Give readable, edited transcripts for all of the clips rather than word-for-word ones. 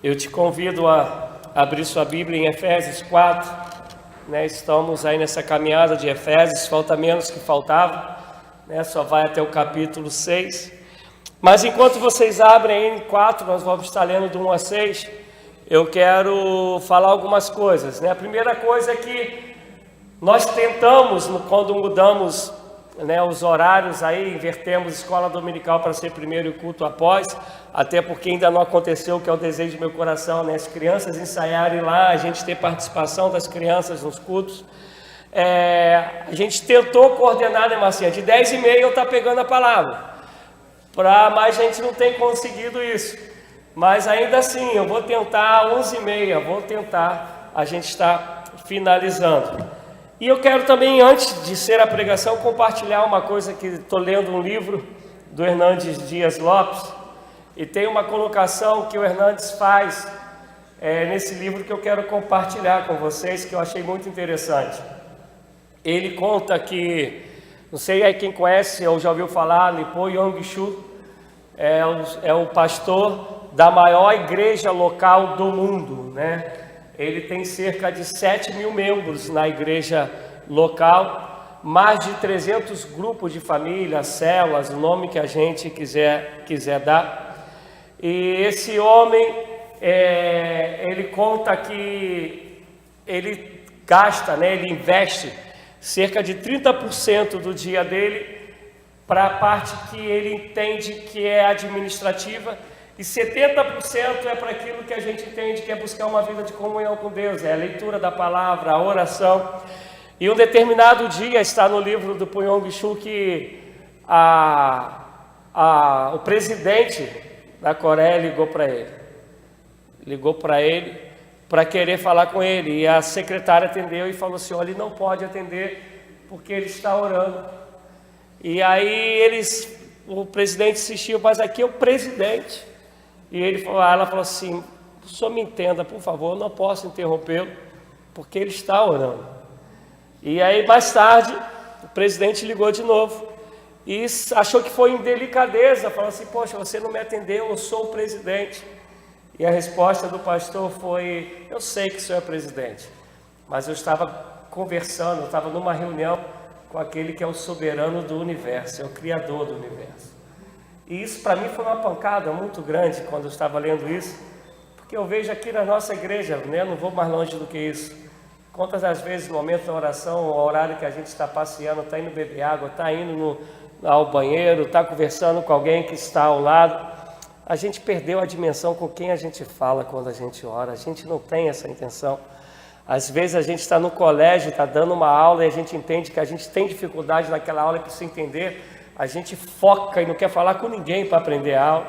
Eu te convido a abrir sua Bíblia em Efésios 4, né? Estamos aí nessa caminhada de Efésios, falta menos que faltava, né? Só vai até o capítulo 6. Mas enquanto vocês abrem aí em 4, nós vamos estar lendo do 1 a 6, eu quero falar algumas coisas, né? A primeira coisa é que nós tentamos, quando mudamos, né, os horários aí, invertemos escola dominical para ser primeiro e culto após, até porque ainda não aconteceu o que é o desejo do meu coração, né, as crianças ensaiarem lá, a gente ter participação das crianças nos cultos. A gente tentou coordenar, né, Marcinha, de 10h30 eu estou pegando a palavra, mas a gente não tem conseguido isso, mas ainda assim, eu vou tentar 11h30, a gente está finalizando. E eu quero também, antes de ser a pregação, compartilhar uma coisa que estou lendo um livro do Hernandes Dias Lopes, e tem uma colocação que o Hernandes faz nesse livro que eu quero compartilhar com vocês, que eu achei muito interessante. Ele conta que, não sei aí quem conhece ou já ouviu falar, Lipo Yong-Shu, é o pastor da maior igreja local do mundo, né? Ele tem cerca de 7.000 membros na igreja local, mais de 300 grupos de família, células, o nome que a gente quiser dar. E esse homem, ele conta que ele gasta, né, ele investe cerca de 30% do dia dele para a parte que ele entende que é administrativa, e 70% é para aquilo que a gente entende que é buscar uma vida de comunhão com Deus, é a leitura da palavra, a oração. E um determinado dia, está no livro do Yong-Shu, que o presidente da Coreia ligou para ele para querer falar com ele, e a secretária atendeu e falou assim: olha, ele não pode atender porque ele está orando. E aí o presidente insistiu, mas aqui é o presidente. E ela falou assim: o senhor me entenda, por favor, eu não posso interrompê-lo, porque ele está orando. E aí, mais tarde, o presidente ligou de novo e achou que foi indelicadeza, falou assim: poxa, você não me atendeu, eu sou o presidente. E a resposta do pastor foi: eu sei que o senhor é presidente, mas eu estava conversando, eu estava numa reunião com aquele que é o soberano do universo, é o criador do universo. E isso para mim foi uma pancada muito grande quando eu estava lendo isso, porque eu vejo aqui na nossa igreja, né, não vou mais longe do que isso, quantas das vezes no momento da oração, o horário que a gente está passeando, está indo beber água, está indo ao banheiro, está conversando com alguém que está ao lado, a gente perdeu a dimensão com quem a gente fala quando a gente ora, a gente não tem essa intenção. Às vezes a gente está no colégio, está dando uma aula e a gente entende que a gente tem dificuldade naquela aula e precisa entender, a gente foca e não quer falar com ninguém para aprender a aula.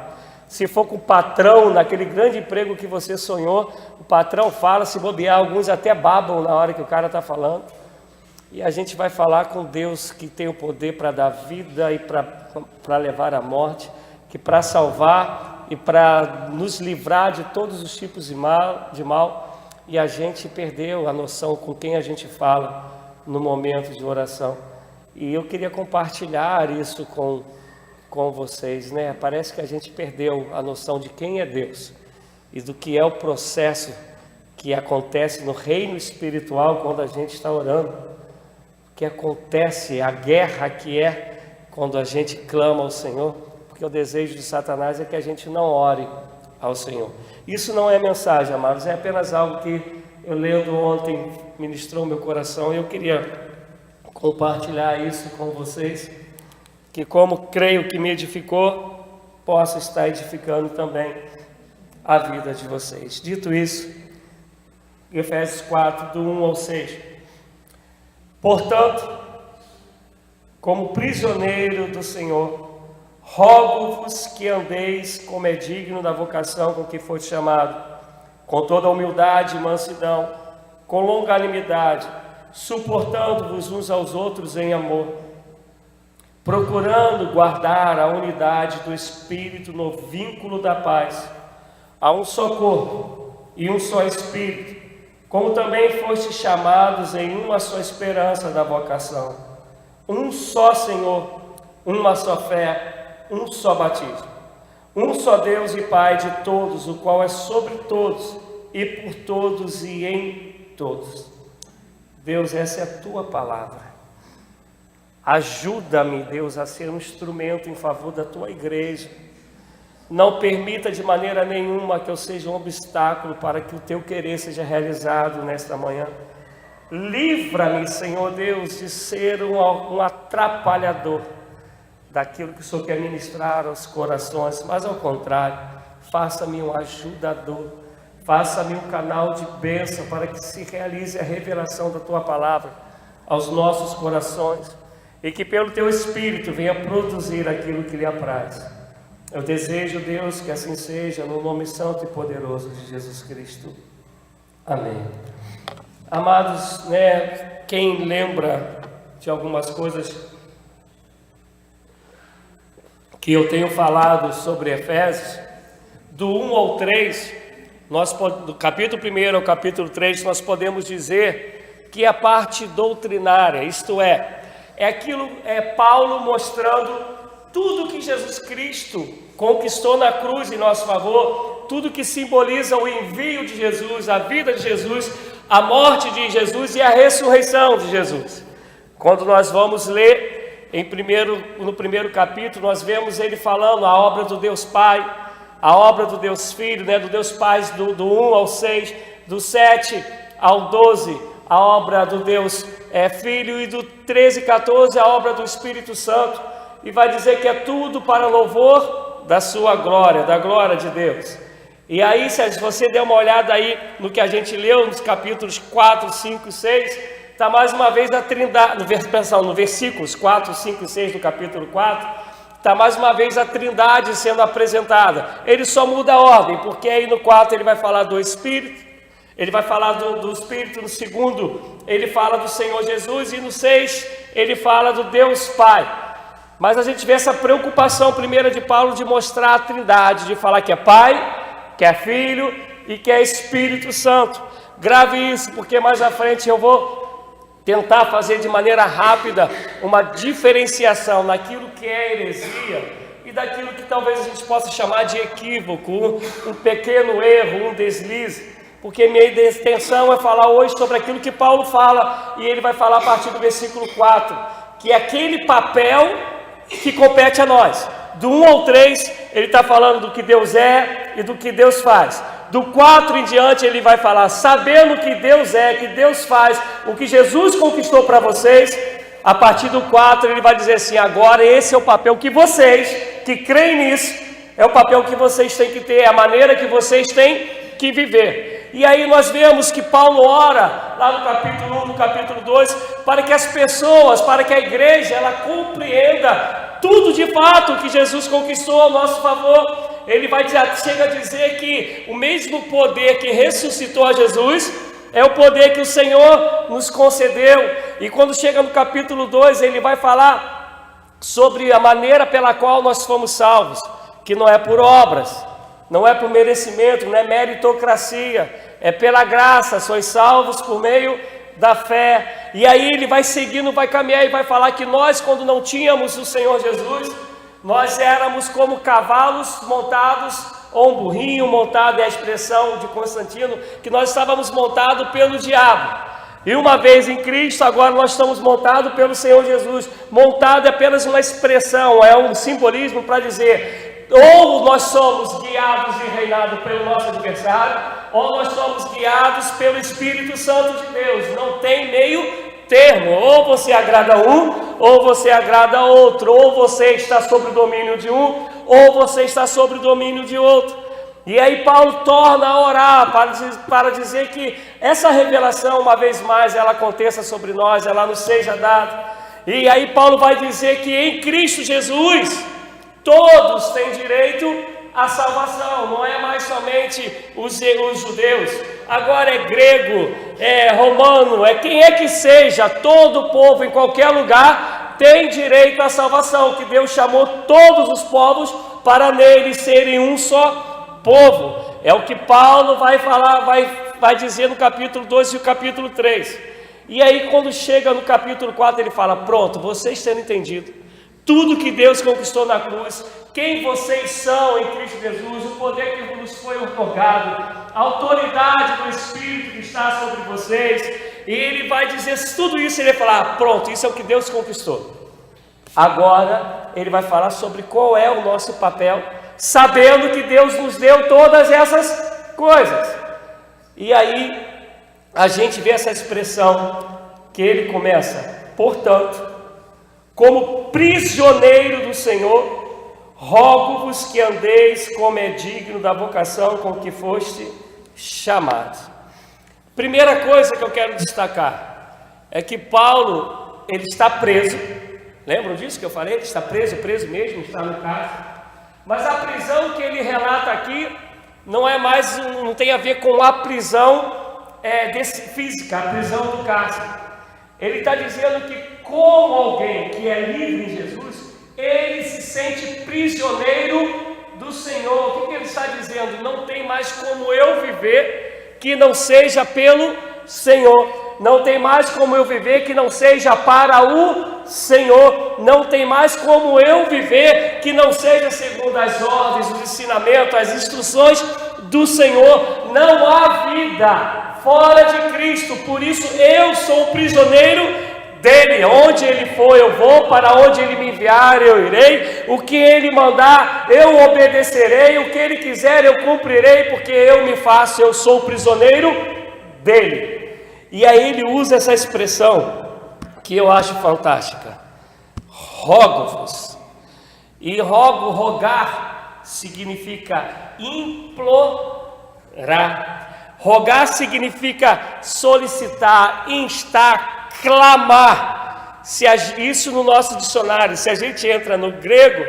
Se for com o patrão, naquele grande emprego que você sonhou, o patrão fala, se bobear, alguns até babam na hora que o cara está falando. E a gente vai falar com Deus que tem o poder para dar vida e para levar à morte, que para salvar e para nos livrar de todos os tipos de mal. E a gente perdeu a noção com quem a gente fala no momento de oração. E eu queria compartilhar isso com vocês, né? Parece que a gente perdeu a noção de quem é Deus e do que é o processo que acontece no reino espiritual quando a gente está orando. O que acontece, a guerra que é quando a gente clama ao Senhor, porque o desejo de Satanás é que a gente não ore ao Senhor. Isso não é mensagem, amados, é apenas algo que eu lendo ontem ministrou meu coração e eu queria compartilhar isso com vocês, que como creio que me edificou, possa estar edificando também a vida de vocês. Dito isso, Efésios 4, do 1 ao 6. Portanto, como prisioneiro do Senhor, rogo-vos que andeis como é digno da vocação com que foi chamado, com toda humildade e mansidão, com longanimidade, suportando-vos uns aos outros em amor, procurando guardar a unidade do Espírito no vínculo da paz. Há um só corpo e um só Espírito, como também fostes chamados em uma só esperança da vocação. Um só Senhor, uma só fé, um só batismo, um só Deus e Pai de todos, o qual é sobre todos, e por todos e em todos. Deus, essa é a tua palavra. Ajuda-me, Deus, a ser um instrumento em favor da tua igreja. Não permita de maneira nenhuma que eu seja um obstáculo para que o teu querer seja realizado nesta manhã. Livra-me, Senhor Deus, de ser um atrapalhador daquilo que o Senhor quer ministrar aos corações, mas ao contrário, faça-me um ajudador, faça-me um canal de bênção para que se realize a revelação da tua palavra aos nossos corações e que pelo teu Espírito venha produzir aquilo que lhe apraz. Eu desejo, Deus, que assim seja, no nome santo e poderoso de Jesus Cristo. Amém. Amados, quem lembra de algumas coisas que eu tenho falado sobre Efésios, do 1 ao 3, do capítulo 1 ao capítulo 3, nós podemos dizer que a parte doutrinária, isto é Paulo mostrando tudo que Jesus Cristo conquistou na cruz em nosso favor, tudo que simboliza o envio de Jesus, a vida de Jesus, a morte de Jesus e a ressurreição de Jesus. Quando nós vamos ler no primeiro capítulo, nós vemos ele falando a obra do Deus Pai, a obra do Deus Filho, do Deus Pai do 1 ao 6, do 7 ao 12, a obra do Deus Filho, e do 13 e 14 a obra do Espírito Santo, e vai dizer que é tudo para louvor da sua glória, da glória de Deus. E aí, se você der uma olhada aí no que a gente leu nos capítulos 4, 5 e 6, está mais uma vez a trindade, no versículos 4, 5 e 6 do capítulo 4, está mais uma vez a trindade sendo apresentada. Ele só muda a ordem, porque aí no 4 ele vai falar do Espírito, ele vai falar do Espírito, no segundo ele fala do Senhor Jesus, e no 6 ele fala do Deus Pai. Mas a gente vê essa preocupação primeira de Paulo de mostrar a trindade, de falar que é Pai, que é Filho e que é Espírito Santo. Grave isso, porque mais à frente eu vou tentar fazer de maneira rápida uma diferenciação naquilo que é heresia e daquilo que talvez a gente possa chamar de equívoco, um pequeno erro, um deslize, porque minha intenção é falar hoje sobre aquilo que Paulo fala, e ele vai falar a partir do versículo 4, que é aquele papel que compete a nós. Do 1 ao 3 ele está falando do que Deus é e do que Deus faz. Do 4 em diante ele vai falar, sabendo que Deus é, que Deus faz, o que Jesus conquistou para vocês. A partir do 4 ele vai dizer assim, agora esse é o papel que vocês, que creem nisso, é o papel que vocês têm que ter, é a maneira que vocês têm que viver. E aí nós vemos que Paulo ora, lá no capítulo 1, no capítulo 2, para que as pessoas, para que a igreja, ela compreenda tudo de fato que Jesus conquistou ao nosso favor. Ele chega a dizer que o mesmo poder que ressuscitou a Jesus é o poder que o Senhor nos concedeu. E quando chega no capítulo 2, ele vai falar sobre a maneira pela qual nós fomos salvos, que não é por obras, não é por merecimento, não é meritocracia, é pela graça, sois salvos por meio da fé. E aí ele vai seguindo, vai caminhar e vai falar que nós, quando não tínhamos o Senhor Jesus, nós éramos como cavalos montados, ou um burrinho montado, é a expressão de Constantino, que nós estávamos montados pelo diabo. E uma vez em Cristo, agora nós estamos montados pelo Senhor Jesus. Montado é apenas uma expressão, é um simbolismo para dizer, ou nós somos guiados e reinados pelo nosso adversário, ou nós somos guiados pelo Espírito Santo de Deus. Não tem meio termo, ou você agrada um, ou você agrada outro, ou você está sob o domínio de um, ou você está sob o domínio de outro. E aí Paulo torna a orar para dizer que essa revelação, uma vez mais, ela aconteça sobre nós, ela nos seja dada. E aí Paulo vai dizer que em Cristo Jesus todos têm direito à salvação, não é mais somente os judeus, agora é grego, é romano, é quem é que seja, todo povo em qualquer lugar tem direito à salvação, que Deus chamou todos os povos para nele serem um só povo. É o que Paulo vai falar, vai dizer no capítulo 2 e o capítulo 3. E aí quando chega no capítulo 4 ele fala, pronto, vocês tendo entendido tudo que Deus conquistou na cruz, quem vocês são em Cristo Jesus, o poder que nos foi otorgado, a autoridade do Espírito que está sobre vocês, e ele vai dizer tudo isso, ele vai falar, pronto, isso é o que Deus conquistou. Agora, ele vai falar sobre qual é o nosso papel, sabendo que Deus nos deu todas essas coisas. E aí, a gente vê essa expressão que ele começa, portanto, como prisioneiro do Senhor, rogo-vos que andeis como é digno da vocação com que foste chamado. Primeira coisa que eu quero destacar é que Paulo, ele está preso. Lembram disso que eu falei? Ele está preso mesmo, está no cárcere. Mas a prisão que ele relata aqui não tem a ver com a prisão física, a prisão do cárcere. Ele está dizendo que, como alguém que é livre em Jesus, ele se sente prisioneiro do Senhor. O que ele está dizendo? Não tem mais como eu viver que não seja pelo Senhor. Não tem mais como eu viver que não seja para o Senhor. Não tem mais como eu viver que não seja segundo as ordens, os ensinamentos, as instruções do Senhor. Não há vida fora de Cristo. Por isso eu sou prisioneiro dele. Onde ele for eu vou, para onde ele me enviar eu irei, o que ele mandar eu obedecerei, o que ele quiser eu cumprirei, porque eu sou prisioneiro dele. E aí ele usa essa expressão que eu acho fantástica, rogo-vos. E rogar significa implorar. Rogar significa solicitar, instar, clamar. Isso no nosso dicionário, se a gente entra no grego,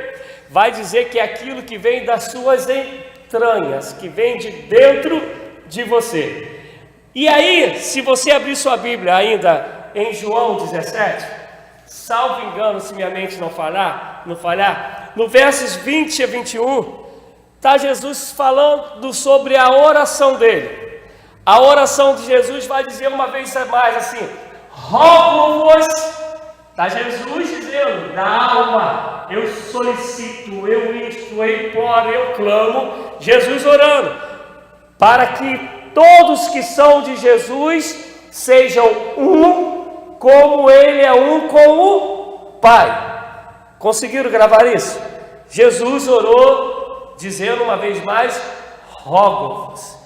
vai dizer que é aquilo que vem das suas entranhas, que vem de dentro de você. E aí, se você abrir sua Bíblia ainda em João 17, salvo engano, se minha mente não falhar, no versos 20 a 21, está Jesus falando sobre a oração dele. A oração de Jesus vai dizer uma vez mais assim, rogo-vos, está Jesus dizendo, da alma, eu solicito, eu insto, eu imploro, eu clamo, Jesus orando, para que todos que são de Jesus sejam um, como ele é um com o Pai. Conseguiram gravar isso? Jesus orou, dizendo uma vez mais, rogo-vos,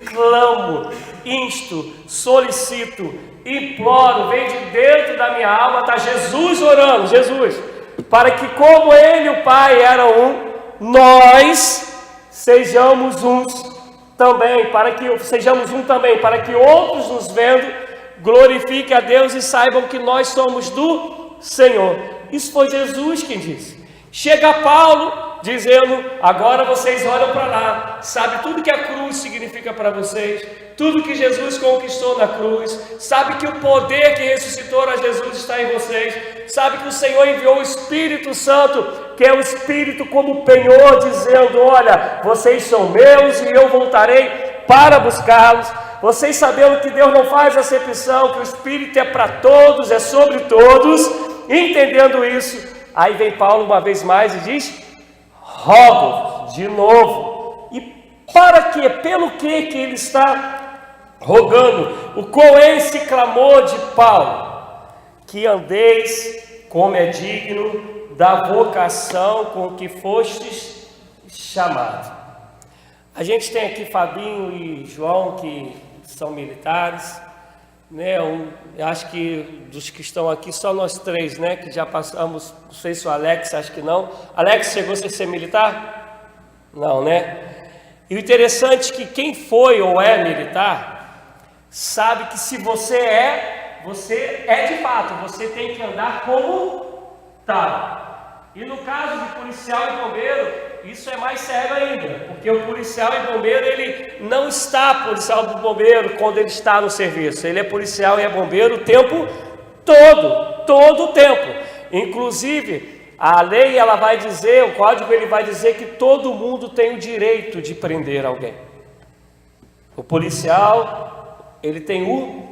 clamo, insto, solicito, imploro, vem de dentro da minha alma, está Jesus orando, Jesus, para que como ele e o Pai eram um, nós sejamos uns também, para que sejamos um também, para que outros nos vendo glorifiquem a Deus e saibam que nós somos do Senhor. Isso foi Jesus quem disse. Chega Paulo dizendo, agora vocês olham para lá, sabe tudo que a cruz significa para vocês, tudo que Jesus conquistou na cruz, sabe que o poder que ressuscitou a Jesus está em vocês, sabe que o Senhor enviou o Espírito Santo, que é o Espírito como penhor, dizendo, olha, vocês são meus e eu voltarei para buscá-los. Vocês sabendo que Deus não faz acepção, que o Espírito é para todos, é sobre todos, entendendo isso, aí vem Paulo uma vez mais e diz, rogo de novo. E para quê? Pelo que ele está rogando? O qual é esse clamor de Paulo? Que andeis como é digno da vocação com que fostes chamado. A gente tem aqui Fabinho e João, que são militares, né? Eu acho que dos que estão aqui, só nós três, né? Que já passamos, não sei se o Alex, acho que não. Alex, chegou a ser militar? Não, né? E o interessante é que quem foi ou é militar, sabe que se você é de fato, você tem que andar como tal. E no caso de policial e bombeiro, isso é mais sério ainda, porque o policial e bombeiro, ele não está policial e bombeiro quando ele está no serviço, ele é policial e é bombeiro o tempo todo o tempo. Inclusive, a lei, ela vai dizer, o código, ele vai dizer que todo mundo tem o direito de prender alguém. O policial, ele tem o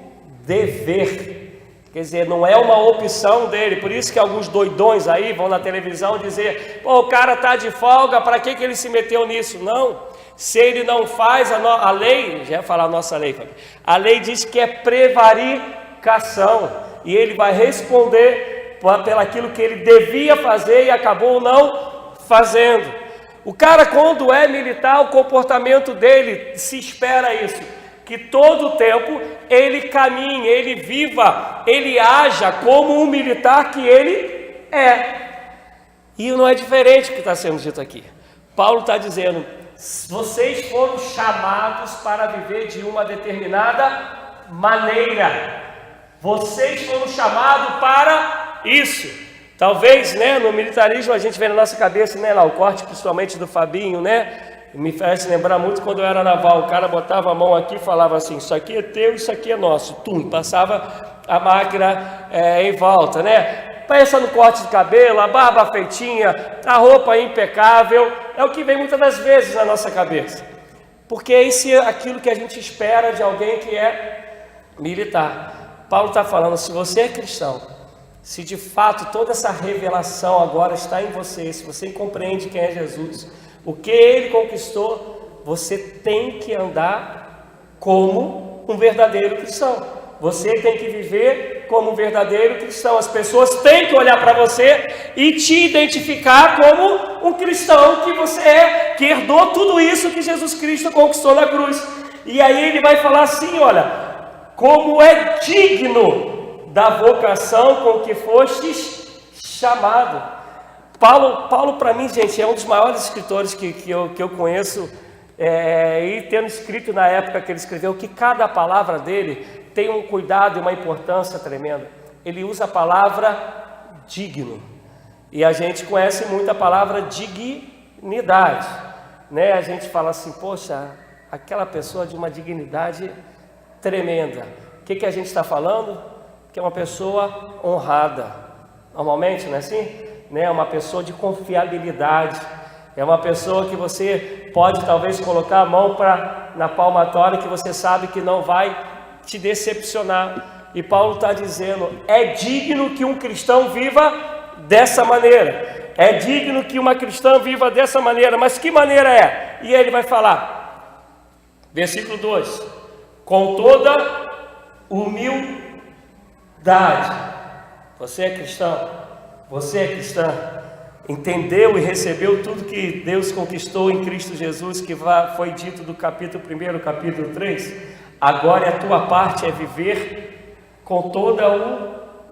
dever Quer dizer, não é uma opção dele. Por isso que alguns doidões aí vão na televisão dizer: pô, o cara está de folga, para que ele se meteu nisso? Não. Se ele não faz, a lei, já ia falar a nossa lei, a lei diz que é prevaricação. E ele vai responder pelaquilo que ele devia fazer e acabou não fazendo. O cara, quando é militar, o comportamento dele, se espera isso, que todo o tempo ele caminhe, ele viva, ele haja como um militar que ele é. E não é diferente do que está sendo dito aqui. Paulo está dizendo: vocês foram chamados para viver de uma determinada maneira. Vocês foram chamados para isso. Talvez, né, no militarismo a gente vê na nossa cabeça, né, lá o corte principalmente do Fabinho, né? Me faz lembrar muito quando eu era naval. O cara botava a mão aqui e falava assim: isso aqui é teu, isso aqui é nosso. Tum, passava a máquina em volta, né? Pensa no corte de cabelo, a barba feitinha, a roupa impecável. É o que vem muitas das vezes na nossa cabeça. Porque isso é aquilo que a gente espera de alguém que é militar. Paulo está falando: se você é cristão, se de fato toda essa revelação agora está em você, se você compreende quem é Jesus, o que ele conquistou, você tem que andar como um verdadeiro cristão. Você tem que viver como um verdadeiro cristão. As pessoas têm que olhar para você e te identificar como um cristão que você é, que herdou tudo isso que Jesus Cristo conquistou na cruz. E aí ele vai falar assim: olha, como é digno da vocação com que fostes chamado. Paulo para mim, gente, é um dos maiores escritores que eu conheço, e tendo escrito na época que ele escreveu, que cada palavra dele tem um cuidado e uma importância tremenda. Ele usa a palavra digno, e a gente conhece muito a palavra dignidade, né? A gente fala assim: poxa, aquela pessoa de uma dignidade tremenda. O que a gente está falando? Que é uma pessoa honrada, normalmente, não é assim? É uma pessoa de confiabilidade, é uma pessoa que você pode talvez colocar a mão na palmatória, que você sabe que não vai te decepcionar. E Paulo está dizendo: é digno que um cristão viva dessa maneira, é digno que uma cristã viva dessa maneira. Mas que maneira é? E ele vai falar, versículo 2: com toda humildade. Você é cristão? Você é cristã? Entendeu e recebeu tudo que Deus conquistou em Cristo Jesus, que foi dito do capítulo 1, capítulo 3? Agora a tua parte é viver com toda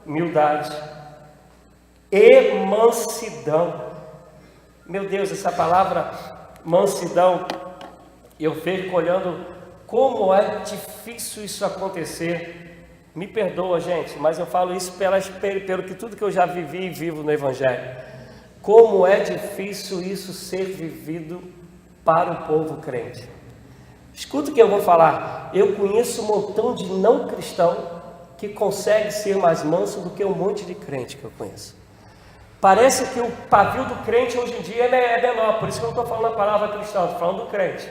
humildade e mansidão. Meu Deus, essa palavra mansidão, eu fico olhando como é difícil isso acontecer. Me perdoa, gente, mas eu falo isso pelo que tudo que eu já vivi e vivo no Evangelho. Como é difícil isso ser vivido para o povo crente. Escuta o que eu vou falar. Eu conheço um montão de não cristão que consegue ser mais manso do que um monte de crente que eu conheço. Parece que o pavio do crente hoje em dia é menor. Por isso que eu não estou falando a palavra cristão, estou falando do crente.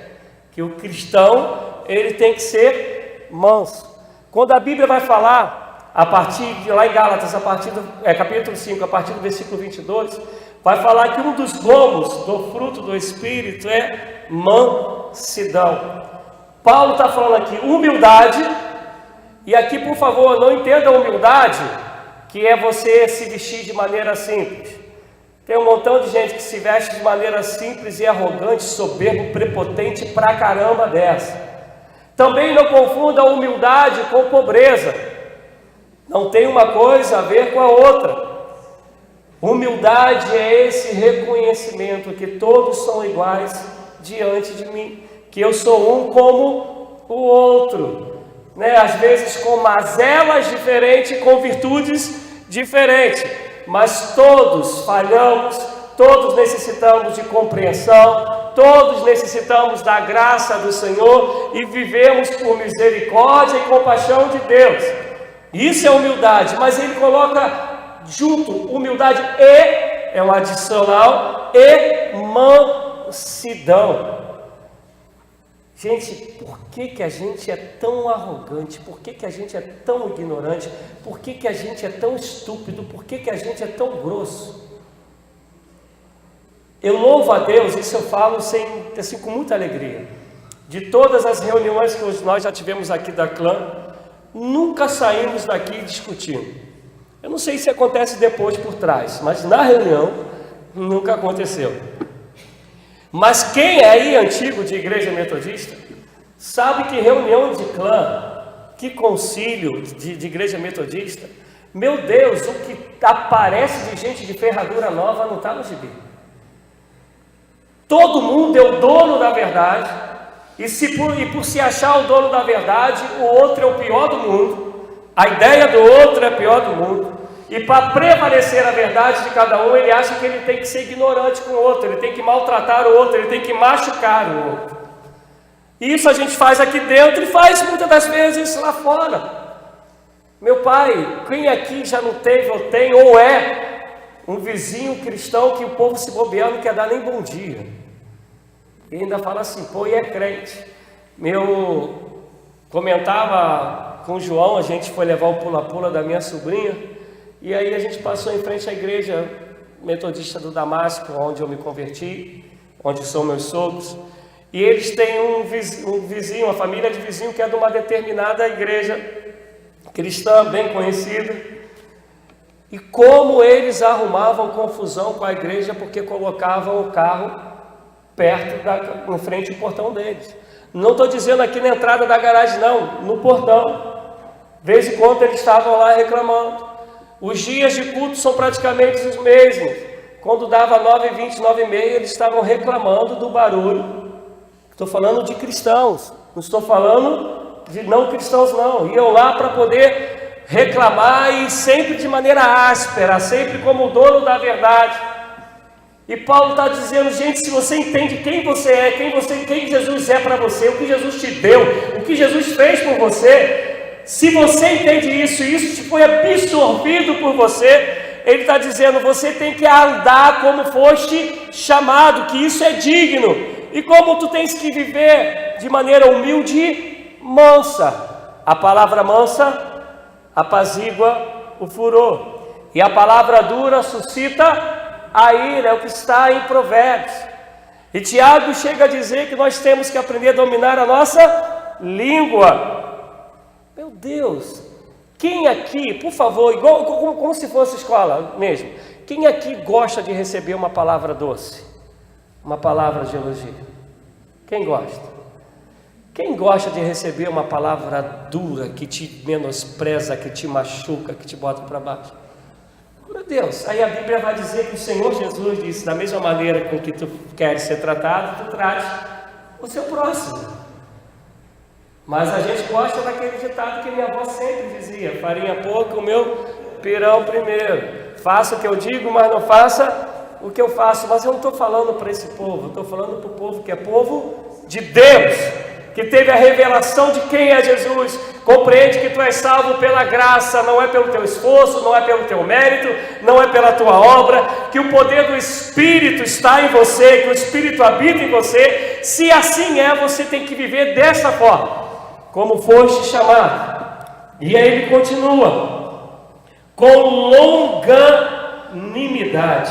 Que o cristão, ele tem que ser manso. Quando a Bíblia vai falar, a partir de lá em Gálatas, a partir do capítulo 5, a partir do versículo 22, vai falar que um dos gomos do fruto do Espírito é mansidão. Paulo está falando aqui humildade, e aqui, por favor, não entenda a humildade, que é você se vestir de maneira simples. Tem um montão de gente que se veste de maneira simples e arrogante, soberbo, prepotente pra caramba dessa. Também não confunda a humildade com pobreza. Não tem uma coisa a ver com a outra. Humildade é esse reconhecimento que todos são iguais diante de mim, que eu sou um como o outro, né? Às vezes com mazelas diferentes, com virtudes diferentes, mas todos falhamos, todos necessitamos de compreensão, todos necessitamos da graça do Senhor e vivemos por misericórdia e compaixão de Deus. Isso é humildade, mas ele coloca junto humildade e, é um adicional, e mansidão. Gente, por que a gente é tão arrogante? Por que a gente é tão ignorante? Por que a gente é tão estúpido? Por que a gente é tão grosso? Eu louvo a Deus, isso eu falo assim, com muita alegria. De todas as reuniões que nós já tivemos aqui da clã, nunca saímos daqui discutindo. Eu não sei se acontece depois por trás, mas na reunião nunca aconteceu. Mas quem é aí antigo de igreja metodista, sabe que reunião de clã, que concílio de igreja metodista, meu Deus, o que aparece de gente de ferradura nova não está no gibi. Todo mundo é o dono da verdade, e por se achar o dono da verdade, o outro é o pior do mundo, a ideia do outro é a pior do mundo, e para prevalecer a verdade de cada um, ele acha que ele tem que ser ignorante com o outro, ele tem que maltratar o outro, ele tem que machucar o outro. E isso a gente faz aqui dentro e faz muitas das vezes lá fora. Meu pai, quem aqui já não teve ou tem, ou é um vizinho cristão que o povo se bobear não quer dar nem bom dia? E ainda fala assim, pô, e é crente. Eu comentava com o João, a gente foi levar o pula-pula da minha sobrinha, e aí a gente passou em frente à igreja metodista do Damasco, onde eu me converti, onde são meus sogros, e eles têm um vizinho, uma família de vizinho que é de uma determinada igreja cristã, bem conhecida, e como eles arrumavam confusão com a igreja, porque colocavam o carro em frente ao portão deles. Não estou dizendo aqui na entrada da garagem não, no portão. De vez em quando eles estavam lá reclamando. Os dias de culto são praticamente os mesmos. Quando dava 9h20, 9h30, eles estavam reclamando do barulho. Estou falando de cristãos, não estou falando de não cristãos não. Iam lá para poder reclamar e sempre de maneira áspera, sempre como dono da verdade. E Paulo está dizendo, gente, se você entende quem você é, quem Jesus é para você, o que Jesus te deu, o que Jesus fez por você, se você entende isso, e isso te foi absorvido por você, ele está dizendo, você tem que andar como foste chamado, que isso é digno, e como tu tens que viver de maneira humilde e mansa. A palavra mansa apazigua o furor, e a palavra dura suscita a ira, é o que está em Provérbios. E Tiago chega a dizer que nós temos que aprender a dominar a nossa língua. Meu Deus, quem aqui, por favor, igual como se fosse escola mesmo, quem aqui gosta de receber uma palavra doce? Uma palavra de elogio? Quem gosta? Quem gosta de receber uma palavra dura, que te menospreza, que te machuca, que te bota para baixo? Meu Deus, aí a Bíblia vai dizer que o Senhor Jesus disse, da mesma maneira com que tu queres ser tratado, tu trate o seu próximo. Mas a gente gosta daquele ditado que minha avó sempre dizia, farinha pouca, o meu pirão primeiro. Faça o que eu digo, mas não faça o que eu faço. Mas eu não estou falando para esse povo, eu estou falando para o povo que é povo de Deus, que teve a revelação de quem é Jesus, compreende que tu és salvo pela graça, não é pelo teu esforço, não é pelo teu mérito, não é pela tua obra, que o poder do Espírito está em você, que o Espírito habita em você. Se assim é, você tem que viver dessa forma, como foste chamado. E aí ele continua, com longanimidade.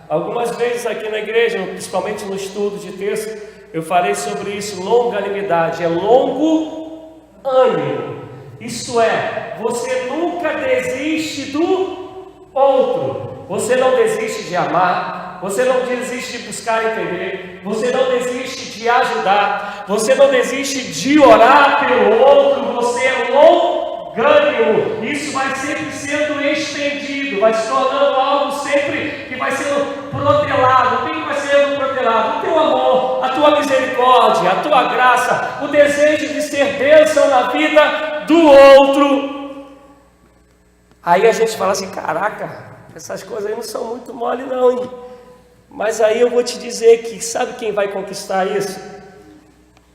Algumas vezes aqui na igreja, principalmente no estudo de texto, eu falei sobre isso, longanimidade, é longo ânimo, isto é, você nunca desiste do outro, você não desiste de amar, você não desiste de buscar entender, você não desiste de ajudar, você não desiste de orar pelo outro, você é longânimo, isso vai sempre sendo estendido, vai se tornando algo sempre que vai sendo protelado. O que vai sendo protelado? O teu amor, a tua misericórdia, a tua graça, o desejo de ser bênção na vida do outro. Aí a gente fala assim, caraca, essas coisas aí não são muito mole não, hein? Mas aí eu vou te dizer que sabe quem vai conquistar isso?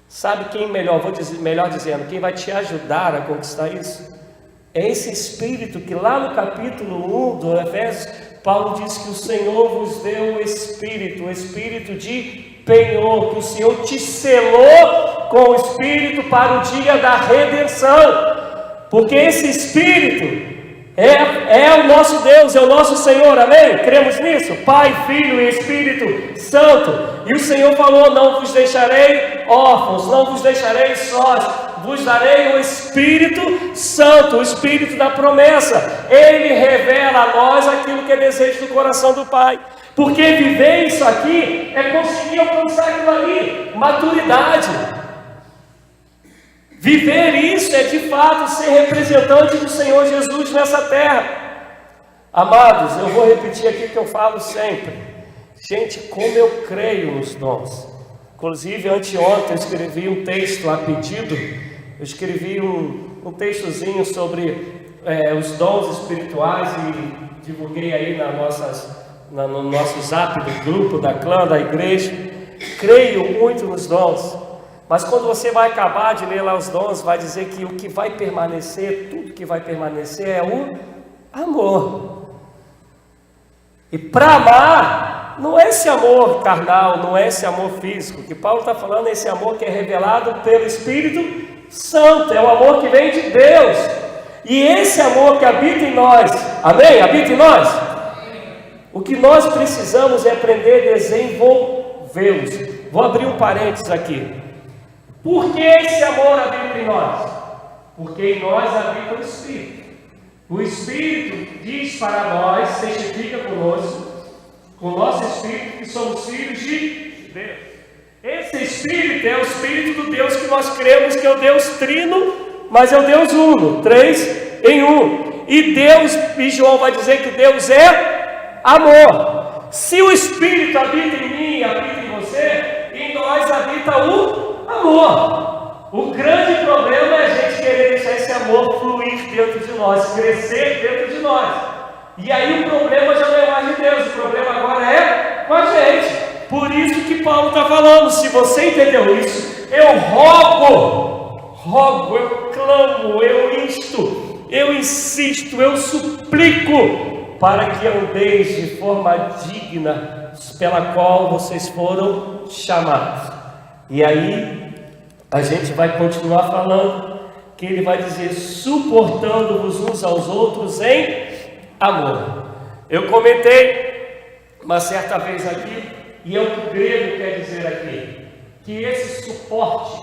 Sabe quem melhor dizendo, quem vai te ajudar a conquistar isso? É esse Espírito que lá no capítulo 1 do Efésios, Paulo diz que o Senhor vos deu o Espírito de penhor, que o Senhor te selou com o Espírito para o dia da redenção, porque esse Espírito é o nosso Deus, é o nosso Senhor, amém? Cremos nisso? Pai, Filho e Espírito Santo. E o Senhor falou: não vos deixarei órfãos, não vos deixarei sós, vos darei o Espírito Santo, o Espírito da promessa. Ele revela a nós aquilo que é desejo do coração do Pai. Porque viver isso aqui é conseguir alcançar aquilo ali, maturidade. Viver isso é de fato ser representante do Senhor Jesus nessa terra. Amados, eu vou repetir aqui o que eu falo sempre. Gente, como eu creio nos dons. Inclusive, anteontem eu escrevi um texto a pedido. Eu escrevi um textozinho sobre os dons espirituais e divulguei aí no nosso zap do grupo, da clã, da igreja. Creio muito nos dons. Mas quando você vai acabar de ler lá os dons, vai dizer que o que vai permanecer, tudo que vai permanecer é o amor. E para amar, não é esse amor carnal, não é esse amor físico. O que Paulo está falando é esse amor que é revelado pelo Espírito Santo. É o amor que vem de Deus. E esse amor que habita em nós, amém? Habita em nós? O que nós precisamos é aprender a desenvolvê-los. Vou abrir um parênteses aqui. Por que esse amor habita em nós? Porque em nós habita o Espírito. O Espírito diz para nós, testifica conosco, com o nosso Espírito, que somos filhos de Deus. Esse Espírito é o Espírito do Deus que nós cremos que é o Deus Trino, mas é o Deus Uno, 3 em 1. E João vai dizer que Deus é amor. Se o Espírito habita em mim e habita em você, em nós habita o amor. O grande problema é a gente querer deixar esse amor fluir dentro de nós, crescer dentro de nós. E aí o problema já não é mais de Deus, o problema agora é com a gente. Por isso que Paulo está falando. Se você entendeu isso, eu rogo, eu clamo, eu insto, eu insisto, eu suplico para que andeis de forma digna pela qual vocês foram chamados. E aí a gente vai continuar falando que ele vai dizer: suportando-vos uns aos outros em amor. Eu comentei uma certa vez aqui, e é o que o grego quer dizer aqui, que esse suporte,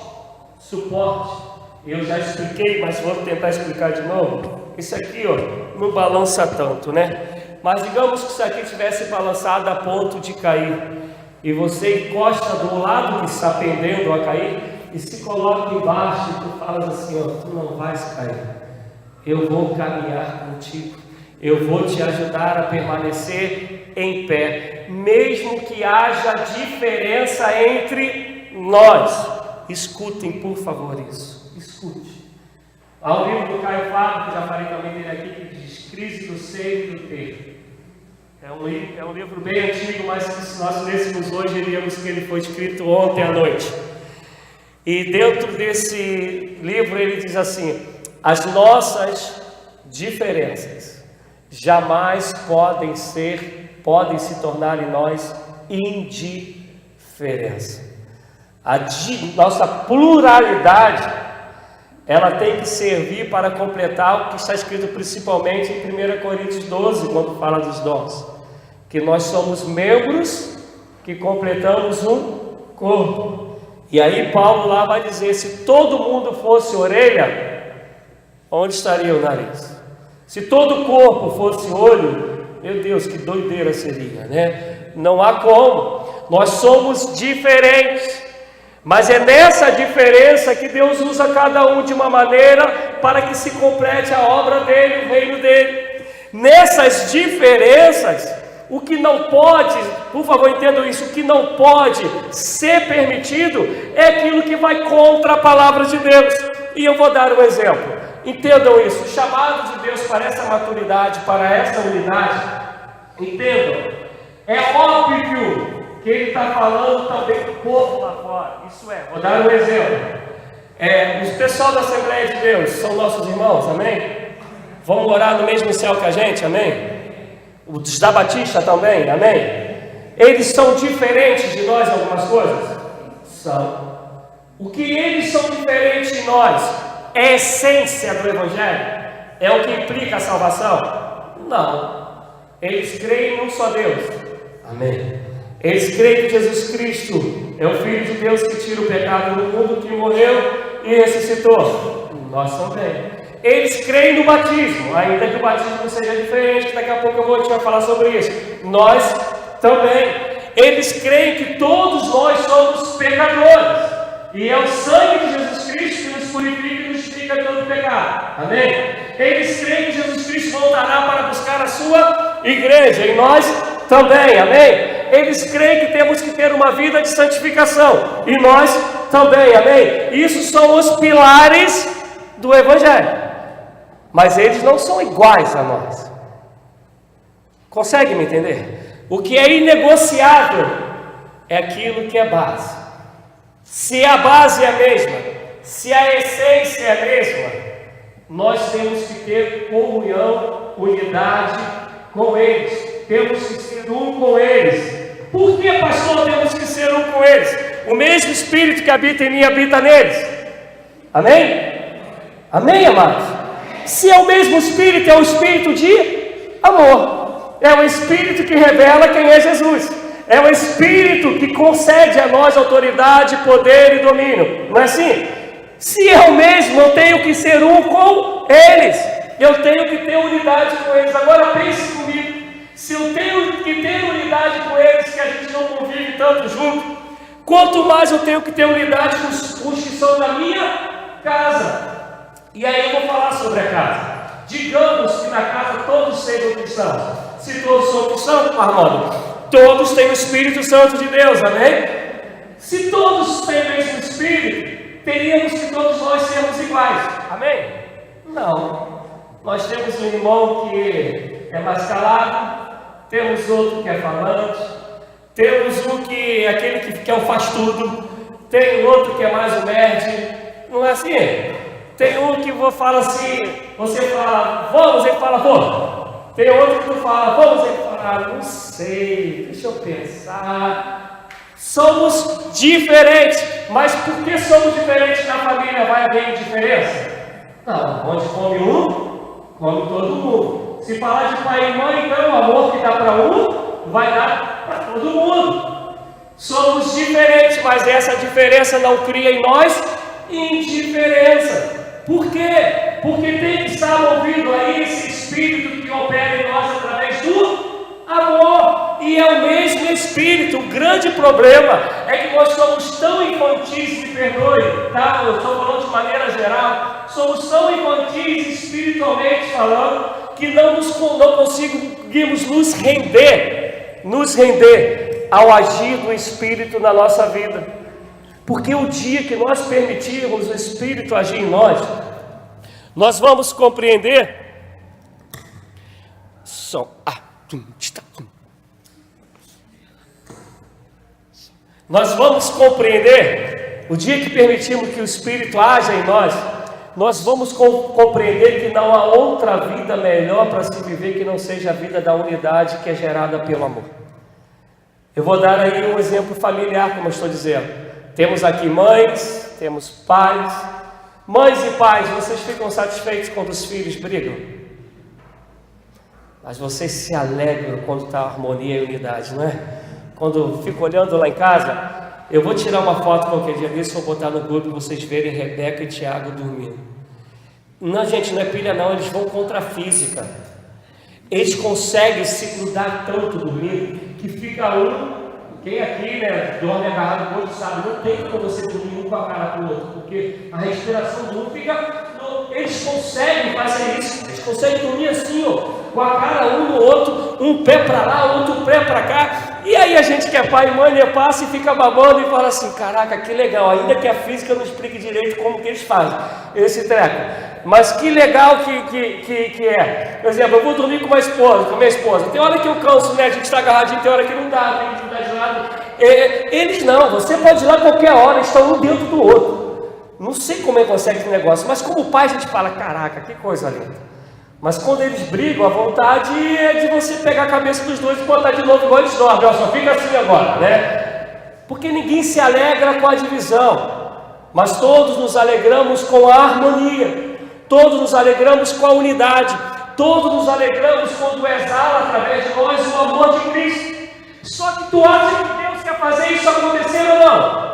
eu já expliquei, mas vou tentar explicar de novo. Isso aqui, ó, não balança tanto, né? Mas digamos que isso aqui tivesse balançado a ponto de cair, e você encosta do lado que está pendendo a cair, e se coloca embaixo, e tu falas assim, ó: tu não vais cair, eu vou caminhar contigo, eu vou te ajudar a permanecer em pé, mesmo que haja diferença entre nós. Escutem, por favor, isso, escute. Há um livro do Caio Fábio, que já falei também dele aqui, que diz Crise do Seio e do Peito. É um livro bem antigo, mas que se nós lêssemos hoje, diríamos que ele foi escrito ontem à noite. E dentro desse livro ele diz assim: as nossas diferenças jamais podem se tornar em nós indiferença. Nossa pluralidade, ela tem que servir para completar o que está escrito principalmente em 1 Coríntios 12, quando fala dos dons, que nós somos membros que completamos um corpo. E aí Paulo lá vai dizer: se todo mundo fosse orelha, onde estaria o nariz? Se todo o corpo fosse olho, meu Deus, que doideira seria, né? Não há como. Nós somos diferentes, mas é nessa diferença que Deus usa cada um de uma maneira para que se complete a obra dele, o reino dele. Nessas diferenças, o que não pode, por favor entendam isso, o que não pode ser permitido é aquilo que vai contra a palavra de Deus. E eu vou dar um exemplo. Entendam isso, o chamado de Deus para essa maturidade, para essa unidade, entendam, é óbvio que ele está falando também do povo lá fora. Isso é, vou dar um exemplo. Os pessoal da Assembleia de Deus são nossos irmãos, amém? Vão morar no mesmo céu que a gente, amém? Os da Batista também, amém? Eles são diferentes de nós em algumas coisas? São. O que eles são diferentes de nós é a essência do Evangelho? É o que implica a salvação? Não. Eles creem num só Deus. Amém. Eles creem que Jesus Cristo é o Filho de Deus que tira o pecado do mundo, que morreu e ressuscitou. Nós também. Eles creem no batismo, ainda que o batismo seja diferente, daqui a pouco a gente vai falar sobre isso. Nós também. Eles creem que todos nós somos pecadores, e é o sangue de Jesus Cristo que nos purifica e nos tira de todo pecado. Amém? Eles creem que Jesus Cristo voltará para buscar a sua igreja, e nós também. Amém? Eles creem que temos que ter uma vida de santificação, e nós também. Amém? Isso são os pilares do Evangelho. Mas eles não são iguais a nós. Consegue me entender? O que é inegociável é aquilo que é base. Se a base é a mesma, se a essência é a mesma, nós temos que ter comunhão, unidade com eles. Temos que ser um com eles. Por que, pastor, temos que ser um com eles? O mesmo Espírito que habita em mim habita neles. Amém? Amém, amados? Se é o mesmo Espírito, é o Espírito de amor. É o Espírito que revela quem é Jesus. É o Espírito que concede a nós autoridade, poder e domínio. Não é assim? Se é o mesmo, eu tenho que ser um com eles. Eu tenho que ter unidade com eles. Agora pense comigo. Se eu tenho que ter unidade com eles, que a gente não convive tanto junto, quanto mais eu tenho que ter unidade com os que são da minha casa. E aí eu vou falar sobre a casa. Digamos que na casa todos sejam cristãos. Se todos são cristãos, Armando, todos têm o Espírito Santo de Deus, amém? Se todos têm o mesmo Espírito, teríamos que todos nós sermos iguais, amém? Não. Nós temos um irmão que é mais calado, temos outro que é falante, temos um que é aquele que é o faz tudo, tem outro que é mais o nerd, não é assim? Tem um que fala assim, você fala, vamos, ele fala, vamos. Tem outro que tu fala, vamos, ele fala, não sei, deixa eu pensar. Somos diferentes, mas por que somos diferentes na família? Vai haver diferença? Não, onde come um, come todo mundo. Se falar de pai e mãe, então o amor que dá para um, vai dar para todo mundo. Somos diferentes, mas essa diferença não cria em nós indiferença. Por quê? Porque tem que estar movido aí esse Espírito que opera em nós através do amor. E é o mesmo Espírito. O grande problema é que nós somos tão infantis, me perdoe, tá? Eu estou falando de maneira geral. Somos tão infantis espiritualmente falando, que não conseguimos nos render ao agir do Espírito na nossa vida. Porque o dia que nós permitirmos o Espírito agir em nós vamos compreender. Nós vamos compreender, o dia que permitirmos que o Espírito haja em nós vamos compreender que não há outra vida melhor para se viver que não seja a vida da unidade que é gerada pelo amor. Eu vou dar aí um exemplo familiar, como eu estou dizendo. Temos aqui mães, temos pais. Mães e pais, vocês ficam satisfeitos quando os filhos brigam? Mas vocês se alegram quando está harmonia e unidade, não é? Quando eu fico olhando lá em casa, eu vou tirar uma foto qualquer dia desse, vou botar no grupo, vocês verem Rebeca e Tiago dormindo. Não, gente, não é pilha não, eles vão contra a física. Eles conseguem se grudar tanto dormindo, que fica quem aqui, né, dorme agarrado com o outro, sabe, não tem como você dormir um com a cara com o outro, porque a respiração do um fica... Eles conseguem fazer isso, eles conseguem dormir assim, ó, com a cara um no outro, um pé para lá, outro pé para cá. E aí a gente que é pai e mãe, né, passa e fica babando e fala assim, caraca, que legal, ainda que a física não explique direito como que eles fazem esse treco. Mas que legal que é. Por exemplo, eu vou dormir com minha esposa. Tem hora que eu canso, né? A gente está agarradinho, tem hora que não dá, tem que mudar de lado. Eles não, você pode ir lá qualquer hora, eles estão um dentro do outro. Não sei como é que consegue esse negócio, mas como pai a gente fala, caraca, que coisa linda. Mas quando eles brigam, a vontade é de você pegar a cabeça dos dois e botar de novo igual eles dormem. Ó, só fica assim agora, né? Porque ninguém se alegra com a divisão. mas todos nos alegramos com a harmonia, todos nos alegramos com a unidade, todos nos alegramos quando exala através de nós o amor de Cristo. Só que tu acha que Deus quer fazer isso acontecer ou não?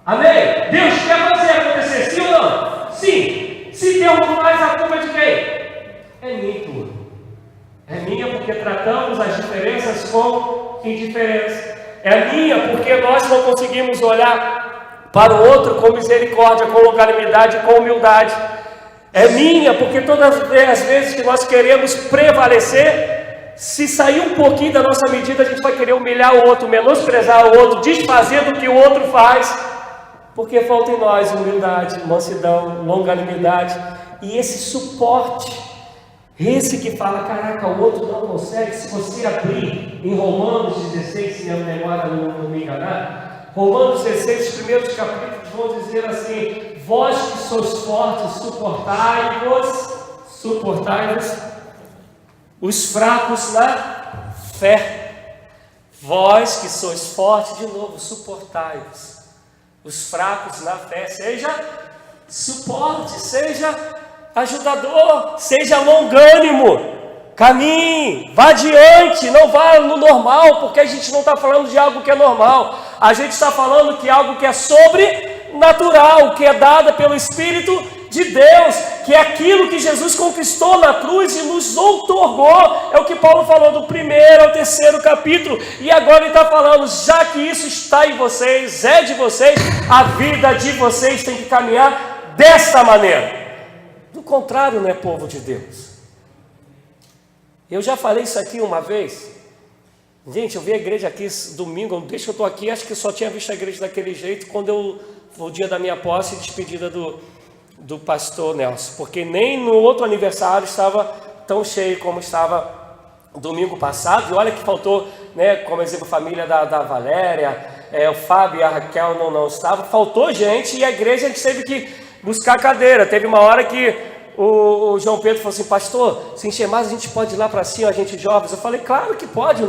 Amém? Deus quer fazer acontecer, sim ou não? Sim. Se Deus não faz, a culpa é de quem? É minha e tua. É minha porque tratamos as diferenças com indiferença. É minha porque nós não conseguimos olhar para o outro com misericórdia, com longanimidade, com humildade. É minha porque todas as vezes que nós queremos prevalecer, se sair um pouquinho da nossa medida, a gente vai querer humilhar o outro, menosprezar o outro, desfazer do que o outro faz, porque falta em nós humildade, mansidão, longanimidade e esse suporte. Esse que fala, caraca, o outro não consegue. Se você abrir em Romanos 16, se a memória não me enganar, Romanos 16, os primeiros capítulos vão dizer assim: vós que sois fortes, suportai-vos os fracos na fé. Vós que sois fortes, de novo, suportai-vos os fracos na fé. Seja suporte, seja ajudador, seja longânimo, caminhe, vá adiante, não vá no normal, porque a gente não está falando de algo que é normal, a gente está falando que é algo que é sobrenatural, que é dado pelo Espírito de Deus, que é aquilo que Jesus conquistou na cruz e nos outorgou. É o que Paulo falou do 1º ao 3º capítulo, e agora ele está falando, já que isso está em vocês, é de vocês, a vida de vocês tem que caminhar desta maneira. Do contrário, não é povo de Deus. Eu já falei isso aqui uma vez. Gente, eu vi a igreja aqui domingo, desde que eu estou aqui, acho que eu só tinha visto a igreja daquele jeito quando o dia da minha posse e despedida do pastor Nelson, porque nem no outro aniversário estava tão cheio como estava domingo passado. E olha que faltou, né, como exemplo, a família da Valéria, o Fábio e a Raquel não estavam, faltou gente, e a igreja a gente teve que buscar cadeira. Teve uma hora que o João Pedro falou assim: pastor, se encher mais a gente pode ir lá para cima, a gente jovens. Eu falei, claro que pode,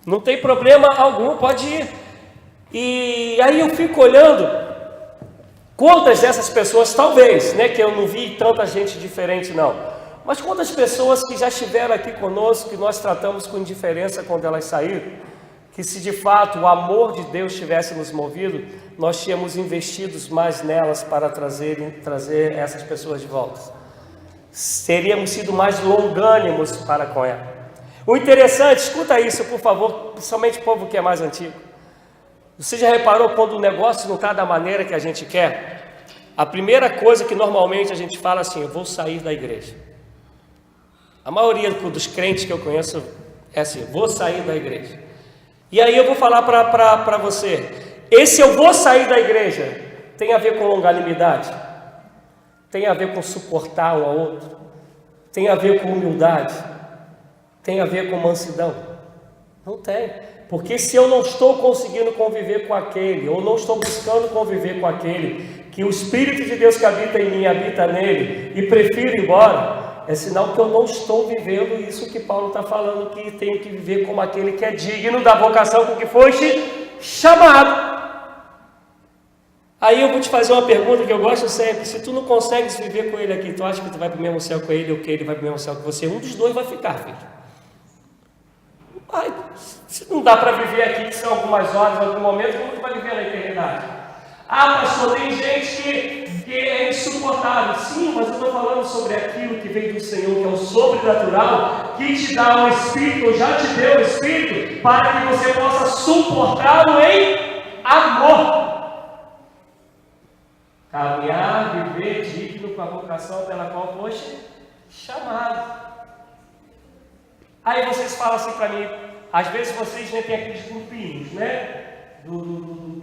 não tem problema algum, pode ir. E aí eu fico olhando quantas dessas pessoas, talvez, né, que eu não vi tanta gente diferente não, mas quantas pessoas que já estiveram aqui conosco, que nós tratamos com indiferença quando elas saíram, que se de fato o amor de Deus tivesse nos movido, nós tínhamos investido mais nelas para trazer essas pessoas de volta. Teríamos sido mais longânimos para com ela. O interessante, escuta isso por favor, principalmente o povo que é mais antigo. Você já reparou quando o negócio não está da maneira que a gente quer? A primeira coisa que normalmente a gente fala assim: eu vou sair da igreja. A maioria dos crentes que eu conheço é assim: vou sair da igreja. E aí eu vou falar para você, esse eu vou sair da igreja tem a ver com longanimidade, tem a ver com suportar um ao outro, tem a ver com humildade, tem a ver com mansidão? Não tem, porque se eu não estou conseguindo conviver com aquele, ou não estou buscando conviver com aquele, que o Espírito de Deus que habita em mim, habita nele, e prefiro ir embora, é sinal que eu não estou vivendo isso que Paulo está falando, que tenho que viver como aquele que é digno da vocação com que foste chamado. Aí eu vou te fazer uma pergunta que eu gosto sempre: se tu não consegues viver com ele aqui, tu acha que tu vai para o mesmo céu com ele, ou que ele vai para o mesmo céu que você? Um dos dois vai ficar, filho. Ai, se não dá para viver aqui, que são algumas horas, algum momento, como tu vai viver na eternidade? Ah, pastor, tem gente que é insuportável. Sim, mas eu estou falando sobre aquilo que vem do Senhor, que é o sobrenatural, que te dá o Espírito, ou já te deu o Espírito, para que você possa suportá-lo em amor. Caminhar, viver digno com a vocação pela qual foste chamado. Aí vocês falam assim para mim, às vezes vocês têm aqueles grupinhos, né?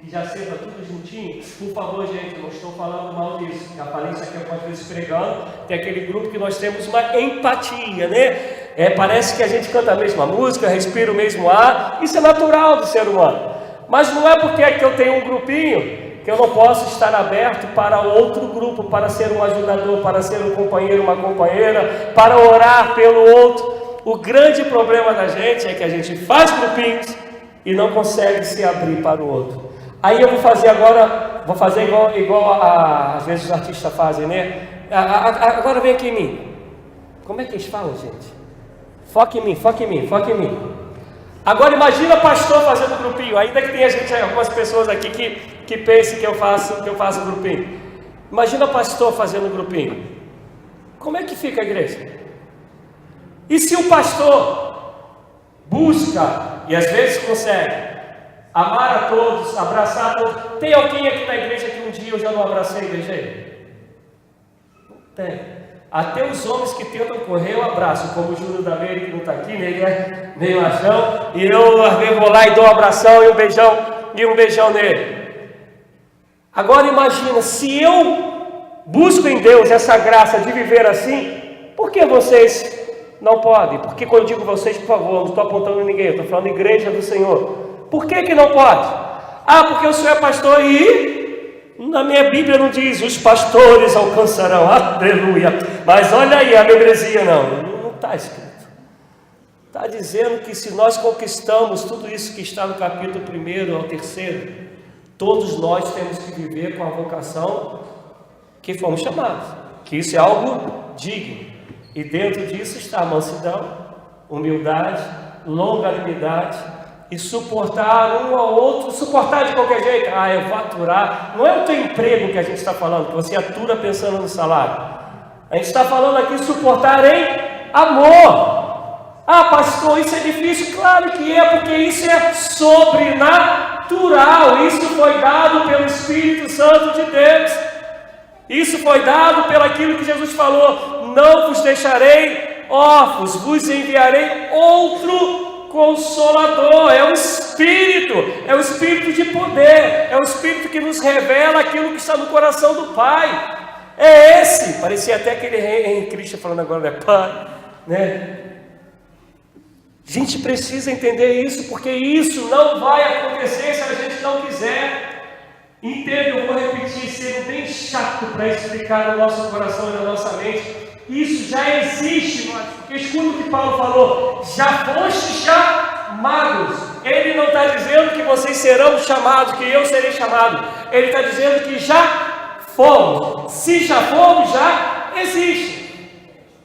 Que já senta tudo juntinho. Por favor, gente, não estou falando mal disso. Já falei isso aqui algumas vezes pregando. Tem aquele grupo que nós temos uma empatia, né? Parece que a gente canta a mesma música, respira o mesmo ar. Isso é natural do ser humano. Mas não é porque é que eu tenho um grupinho que eu não posso estar aberto para outro grupo, para ser um ajudador, para ser um companheiro, uma companheira, para orar pelo outro. O grande problema da gente é que a gente faz grupinhos e não consegue se abrir para o outro. Aí eu vou fazer agora vou fazer igual às vezes os artistas fazem, né? Agora vem aqui em mim. Como é que eles falam, gente? Foca em mim, foca em mim, foca em mim. Agora imagina pastor fazendo grupinho, ainda que tenha gente, algumas pessoas aqui que pensem que eu faço grupinho. Imagina pastor fazendo grupinho. Como é que fica a igreja? E se o pastor busca, e às vezes consegue, amar a todos, abraçar a todos? Tem alguém aqui na igreja que um dia eu já não abracei e beijei? Não tem. Até os homens que tentam correr, eu abraço, como o Júlio da Meire, que não está aqui, né? Ele é meio machão, e eu às vezes vou lá e dou um abração e um beijão nele. Agora imagina, se eu busco em Deus essa graça de viver assim, por que vocês não podem? Porque quando eu digo vocês, por favor, não estou apontando em ninguém, eu estou falando igreja do Senhor. Por que não pode? Porque o senhor é pastor e... Na minha Bíblia não diz, os pastores alcançarão, aleluia. Mas olha aí, a membresia não está escrito. Está dizendo que se nós conquistamos tudo isso que está no capítulo 1 ao 3, todos nós temos que viver com a vocação que fomos chamados. Que isso é algo digno. E dentro disso está a mansidão, humildade, longanimidade, e suportar um ao outro, suportar de qualquer jeito. Eu vou aturar. Não é o teu emprego que a gente está falando, que você atura pensando no salário. A gente está falando aqui suportar em amor. Pastor, isso é difícil? Claro que é, porque isso é sobrenatural. Isso foi dado pelo Espírito Santo de Deus. Isso foi dado pelo aquilo que Jesus falou: não vos deixarei órfãos, vos enviarei outro Consolador. É o Espírito de poder, é o Espírito que nos revela aquilo que está no coração do Pai. É esse, parecia até aquele Henry Christian falando agora, né? Pai, né? A gente precisa entender isso, porque isso não vai acontecer se a gente não quiser. Entende? Eu vou repetir, sendo bem chato para explicar no nosso coração e na nossa mente. Isso já existe, porque escuta o que Paulo falou: já foste chamados. Ele não está dizendo que vocês serão chamados, que eu serei chamado. Ele está dizendo que já fomos. Se já fomos, já existe.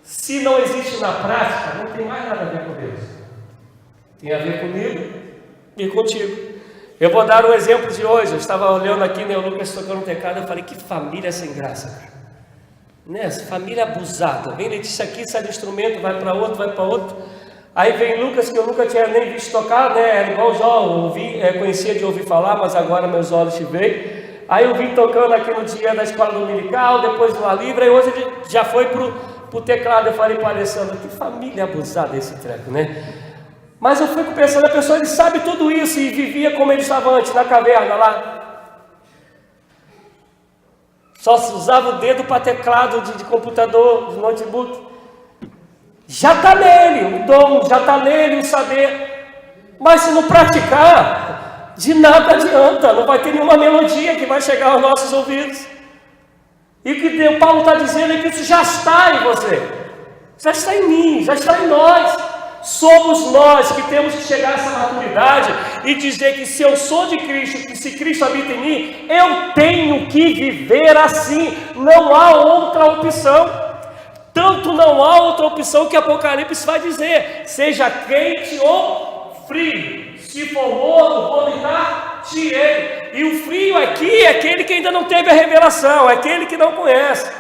Se não existe na prática, não tem mais nada a ver com Deus. Tem a ver comigo e contigo. Eu vou dar um exemplo de hoje. Eu estava olhando aqui, né, o Lucas tocando um teclado, eu falei: que família sem graça, cara. Né? Família abusada. Vem Letícia aqui, sai do instrumento, vai para outro. Aí vem Lucas, que eu nunca tinha nem visto tocar, né? Era igual o Jó, conhecia de ouvir falar, mas agora meus olhos te veem. Aí eu vim tocando aqui no dia da escola dominical, depois no livre, e hoje ele já foi pro teclado. Eu falei para o Alessandro: que família abusada esse treco, né? Mas eu fico pensando, a pessoa, ele sabe tudo isso e vivia como ele estava antes, na caverna lá. Só usava o dedo para teclado de computador, de notebook. Já está nele o dom, já está nele o saber. Mas se não praticar, de nada adianta. Não vai ter nenhuma melodia que vai chegar aos nossos ouvidos. E o que Paulo está dizendo é que isso já está em você. Já está em mim, já está em nós. Somos nós que temos que chegar a essa maturidade e dizer que se eu sou de Cristo, que se Cristo habita em mim, eu tenho que viver assim. Não há outra opção. Tanto não há outra opção que Apocalipse vai dizer: seja quente ou frio. Se for morno, vomitar-te-ei. E o frio aqui é aquele que ainda não teve a revelação, é aquele que não conhece.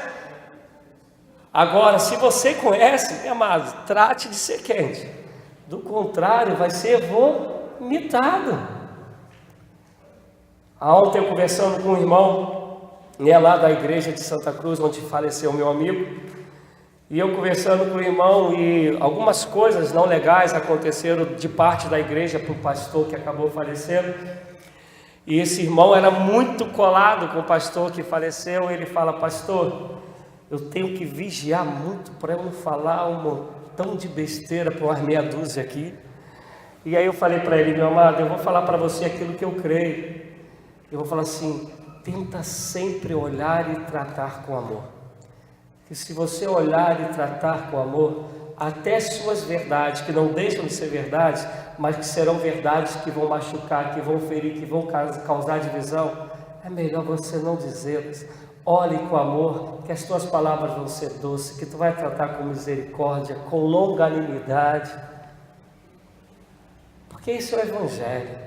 Agora, se você conhece, meu amado, trate de ser quente. Do contrário, vai ser vomitado. Ontem eu conversando com um irmão, né, lá da igreja de Santa Cruz, onde faleceu meu amigo. E eu conversando com o irmão, e algumas coisas não legais aconteceram de parte da igreja para o pastor que acabou falecendo. E esse irmão era muito colado com o pastor que faleceu. Ele fala: pastor, eu tenho que vigiar muito para eu não falar um montão de besteira para umas meia dúzia aqui. E aí eu falei para ele: meu amado, eu vou falar para você aquilo que eu creio. Eu vou falar assim: tenta sempre olhar e tratar com amor. Que se você olhar e tratar com amor, até suas verdades, que não deixam de ser verdades, mas que serão verdades que vão machucar, que vão ferir, que vão causar divisão, é melhor você não dizê-los. Olhe com amor, que as tuas palavras vão ser doces, que tu vai tratar com misericórdia, com longanimidade. Porque isso é o Evangelho.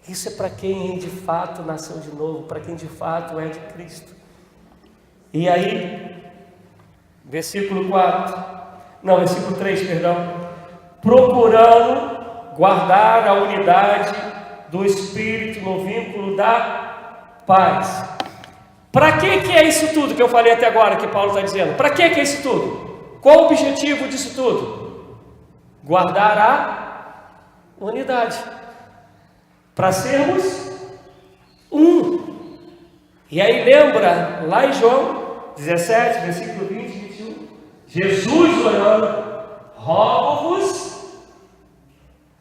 Isso é para quem de fato nasceu de novo, para quem de fato é de Cristo. E aí, versículo 3, procurando guardar a unidade do Espírito no vínculo da paz. Para que é isso tudo que eu falei até agora, que Paulo está dizendo? Para que é isso tudo? Qual o objetivo disso tudo? Guardar a unidade, para sermos um. E aí lembra, lá em João 17, versículo 20 e 21, Jesus orando, rogo-vos,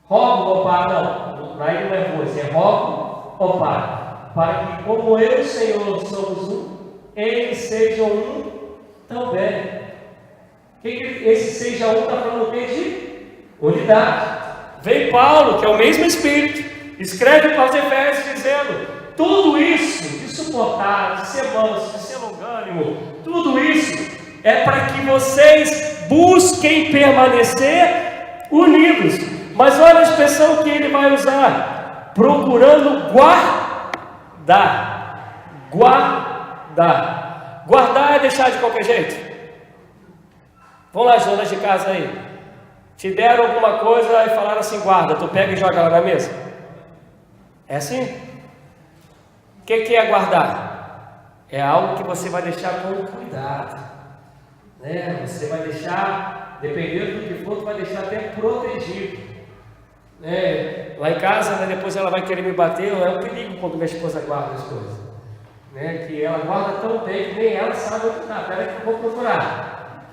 rogo, ó Pai, não, aí não é vos, é rogo, ó Pai, para que como eu e o Senhor somos um, eles sejam um também. Esse seja um está falando o quê? De unidade. Vem Paulo, que é o mesmo Espírito, escreve para os Efésios dizendo, tudo isso, de suportar, de ser manso, de ser longânimo, tudo isso é para que vocês busquem permanecer unidos. Mas olha a expressão que ele vai usar, procurando guardar. Guardar é deixar de qualquer jeito. Vamos lá, donas de casa aí. Te deram alguma coisa e falaram assim, guarda, tu pega e joga lá na mesa. É assim? O que é guardar? É algo que você vai deixar com cuidado, né? Você vai deixar, dependendo do que for, tu vai deixar até protegido, né? Lá em casa, né, depois ela vai querer me bater. É um perigo quando minha esposa guarda as coisas, né? Que ela guarda tão bem que nem ela sabe onde está. Peraí que eu vou procurar,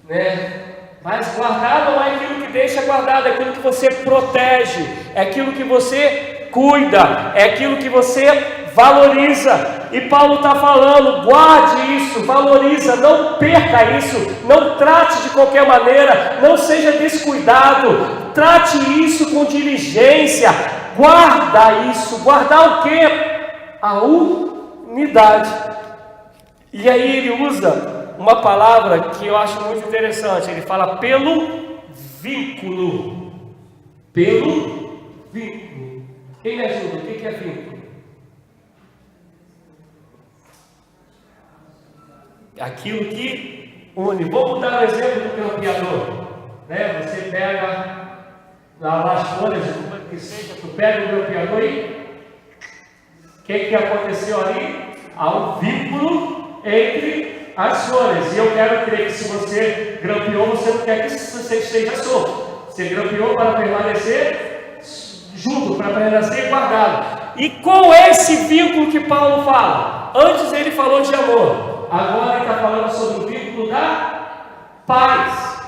né? Mas guardar não é aquilo que deixa guardado, é aquilo que você protege, é aquilo que você cuida, é aquilo que você valoriza. E Paulo está falando, guarde isso, valoriza, não perca isso, não trate de qualquer maneira, não seja descuidado, trate isso com diligência, guarda isso. Guardar o quê? A unidade. E aí ele usa uma palavra que eu acho muito interessante, ele fala pelo vínculo. Pelo vínculo. Quem me ajuda? O que é vínculo? Aquilo que une. Vamos dar o exemplo do grampeador, né? Você pega as folhas, que seja, tu pega o grampeador e o que aconteceu ali? Há um vínculo entre as folhas. E eu quero crer que se você grampeou, você não quer que você esteja solto. Você grampeou para permanecer junto, para permanecer guardado. E qual é esse vínculo que Paulo fala? Antes ele falou de amor. Agora ele está falando sobre o vínculo da paz.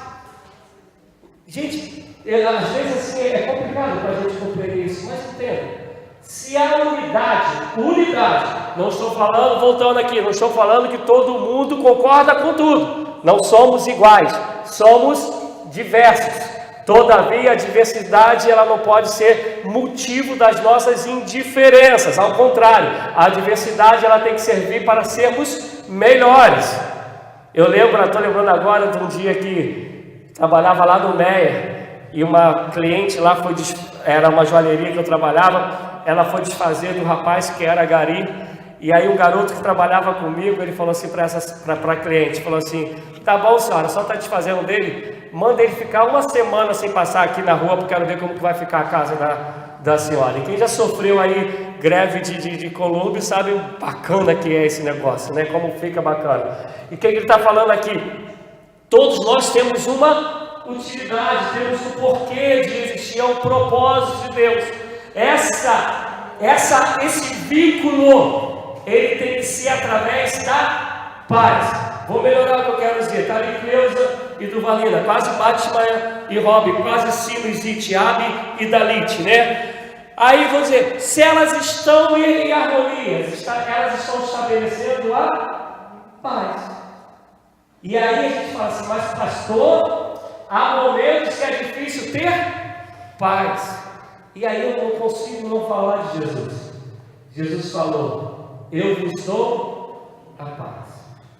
Gente, às vezes assim é complicado para a gente compreender isso, mas entenda. Se há unidade, não estou falando, voltando aqui, não estou falando que todo mundo concorda com tudo. Não somos iguais, somos diversos. Todavia, a diversidade ela não pode ser motivo das nossas indiferenças. Ao contrário, a diversidade ela tem que servir para sermos melhores. Eu estou lembrando agora de um dia que trabalhava lá no Meia e uma cliente lá era uma joalheria que eu trabalhava, ela foi desfazer do rapaz que era gari. E aí um garoto que trabalhava comigo, ele falou assim para a cliente, falou assim, tá bom senhora, só está desfazendo dele, manda ele ficar uma semana sem passar aqui na rua, porque eu quero ver como que vai ficar a casa da senhora. E quem já sofreu aí greve de Colômbia sabe o bacana que é esse negócio, né? Como fica bacana. E o que ele está falando aqui? Todos nós temos uma utilidade, temos um porquê de existir, é um propósito de Deus. Esse vínculo, ele tem que ser através da paz. Vou melhorar o que eu quero dizer. Está ali Cleusa e Duvalina, quase Batman e Rob, quase Silas e Tiabe e Dalit, né? Aí vou dizer, se elas estão em harmonia, elas estão estabelecendo a paz. E aí a gente fala assim, mas pastor, há momentos que é difícil ter paz. E aí eu não consigo não falar de Jesus. Jesus falou: eu vos dou a paz,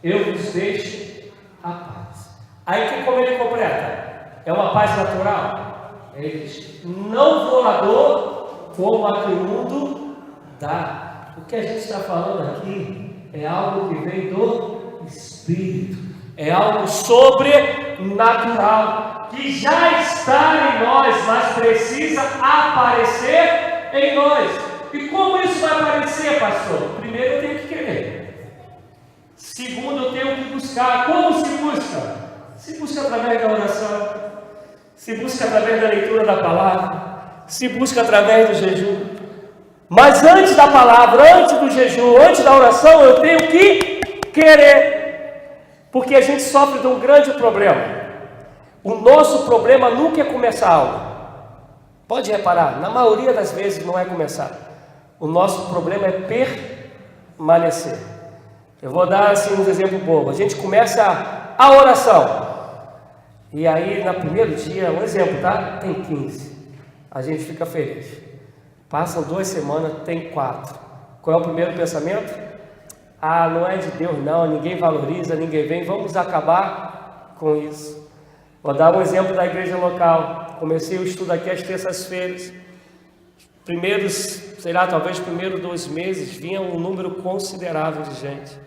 eu vos deixo a paz. Aí como ele completa? É uma paz natural? Ele diz: não vou a dor como a que o mundo dá. O que a gente está falando aqui é algo que vem do Espírito, é algo sobrenatural, que já está em nós, mas precisa aparecer em nós. E como isso vai aparecer, pastor? Primeiro eu tenho que querer. Segundo, eu tenho que buscar. Como se busca? Se busca através da oração, se busca através da leitura da palavra, se busca através do jejum. Mas antes da palavra, antes do jejum, antes da oração, eu tenho que querer. Porque a gente sofre de um grande problema. O nosso problema nunca é começar algo. Pode reparar, na maioria das vezes não é começar. O nosso problema é permanecer. Eu vou dar assim um exemplo bobo. A gente começa a oração. E aí, no primeiro dia, um exemplo, tá? Tem 15. A gente fica feliz. Passam 2 semanas, tem 4. Qual é o primeiro pensamento? Ah, não é de Deus não, ninguém valoriza, ninguém vem, vamos acabar com isso. Vou dar um exemplo da igreja local. Comecei o estudo aqui às terças-feiras. Primeiros, sei lá, talvez primeiros 2 meses, vinha um número considerável de gente.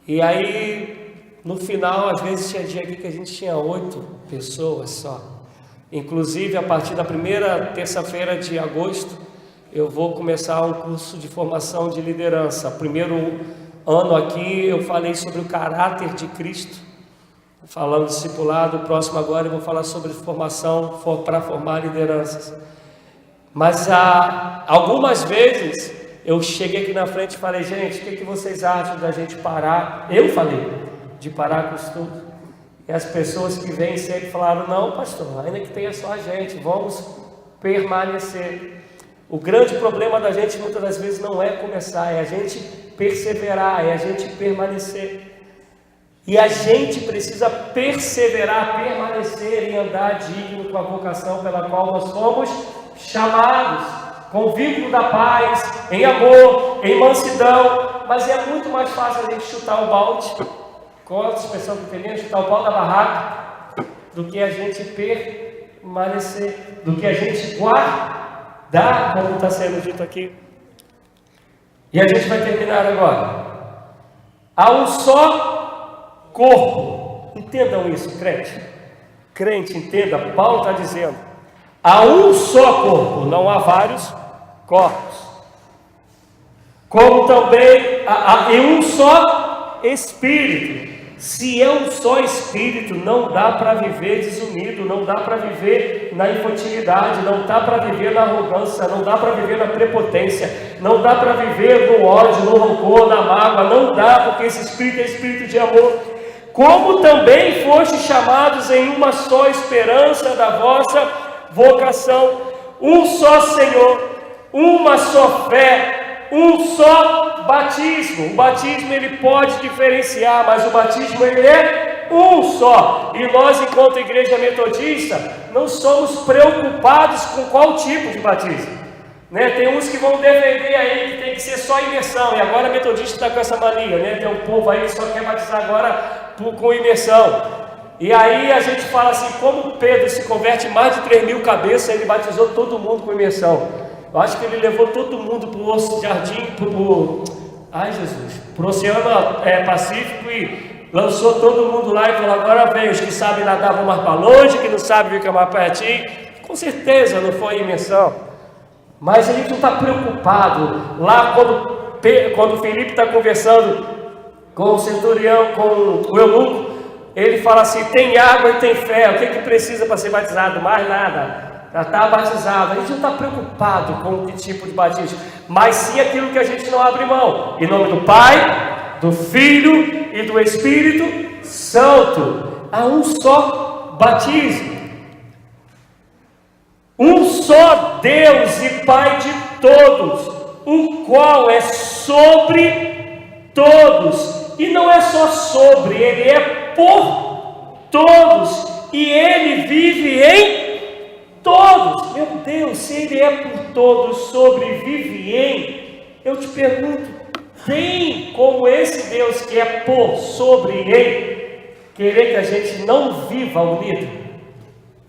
E aí, no final, às vezes tinha dia aqui que a gente tinha 8 pessoas só. Inclusive, a partir da primeira terça-feira de agosto, eu vou começar um curso de formação de liderança. Primeiro ano aqui, eu falei sobre o caráter de Cristo, falando discipulado. O próximo agora eu vou falar sobre formação para formar lideranças. Mas algumas vezes eu cheguei aqui na frente e falei: gente, o que vocês acham da gente parar? Eu falei de parar com o estudo. E as pessoas que vêm sempre falaram: não, pastor, ainda que tenha só a gente, vamos permanecer. O grande problema da gente muitas das vezes não é começar, é a gente perseverar, é a gente permanecer. E a gente precisa perseverar, permanecer e andar digno com a vocação pela qual nós fomos chamados, com o vínculo da paz, em amor, em mansidão. Mas é muito mais fácil a gente chutar o balde, com a expressão que tem, chutar o balde da barraca, do que a gente permanecer, do que a gente guardar, como está sendo dito aqui. E a gente vai terminar agora. Há um só corpo. Entendam isso, crente. Crente, entenda, Paulo está dizendo: há um só corpo, não há vários corpos. Como também há um só Espírito. Se é um só Espírito, não dá para viver desunido, não dá para viver na infantilidade, não dá para viver na arrogância, não dá para viver na prepotência, não dá para viver no ódio, no rancor, na mágoa, não dá, porque esse Espírito é Espírito de amor. Como também fostes chamados em uma só esperança da vossa vocação, um só Senhor, uma só fé, um só batismo. O batismo ele pode diferenciar, mas o batismo ele é um só. E nós, enquanto igreja metodista, não somos preocupados com qual tipo de batismo, né? Tem uns que vão defender aí que tem que ser só imersão, e agora a metodista está com essa mania, né? Tem um povo aí que só quer batizar agora com imersão. E aí a gente fala assim: como Pedro se converte mais de 3.000 cabeças, ele batizou todo mundo com imersão. Eu acho que ele levou todo mundo para o jardim, para o Oceano Pacífico, e lançou todo mundo lá e falou: agora vem, os que sabem nadar vão mais para longe, que não sabem ficar mais pertinho. Com certeza não foi imersão. Mas a gente não está preocupado. Lá quando Filipe está conversando com o centurião, com o eunuco, ele fala assim: tem água e tem fé, o que precisa para ser batizado? Mais nada. Já está batizado. A gente não está preocupado com que tipo de batismo, mas sim aquilo que a gente não abre mão. Em nome do Pai, do Filho e do Espírito Santo. Há um só batismo. Um só Deus e Pai de todos, o qual é sobre todos. E não é só sobre, Ele é por todos. E Ele vive em todos. Meu Deus, se Ele é por todos, sobre, vive em Eu te pergunto, tem como esse Deus que é por sobre ele querer que a gente não viva unido?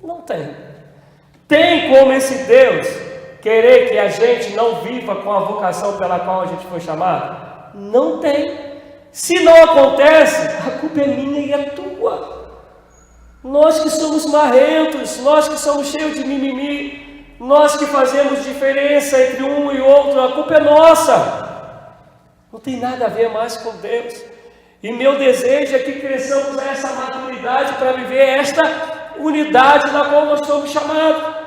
Não tem. Tem como esse Deus querer que a gente não viva com a vocação pela qual a gente foi chamado? Não tem. Se não acontece, a culpa é minha e é tua. Nós que somos marrentos, nós que somos cheios de mimimi, nós que fazemos diferença entre um e outro, a culpa é nossa. Não tem nada a ver mais com Deus. E meu desejo é que cresçamos a essa maturidade para viver esta unidade na qual nós somos chamados.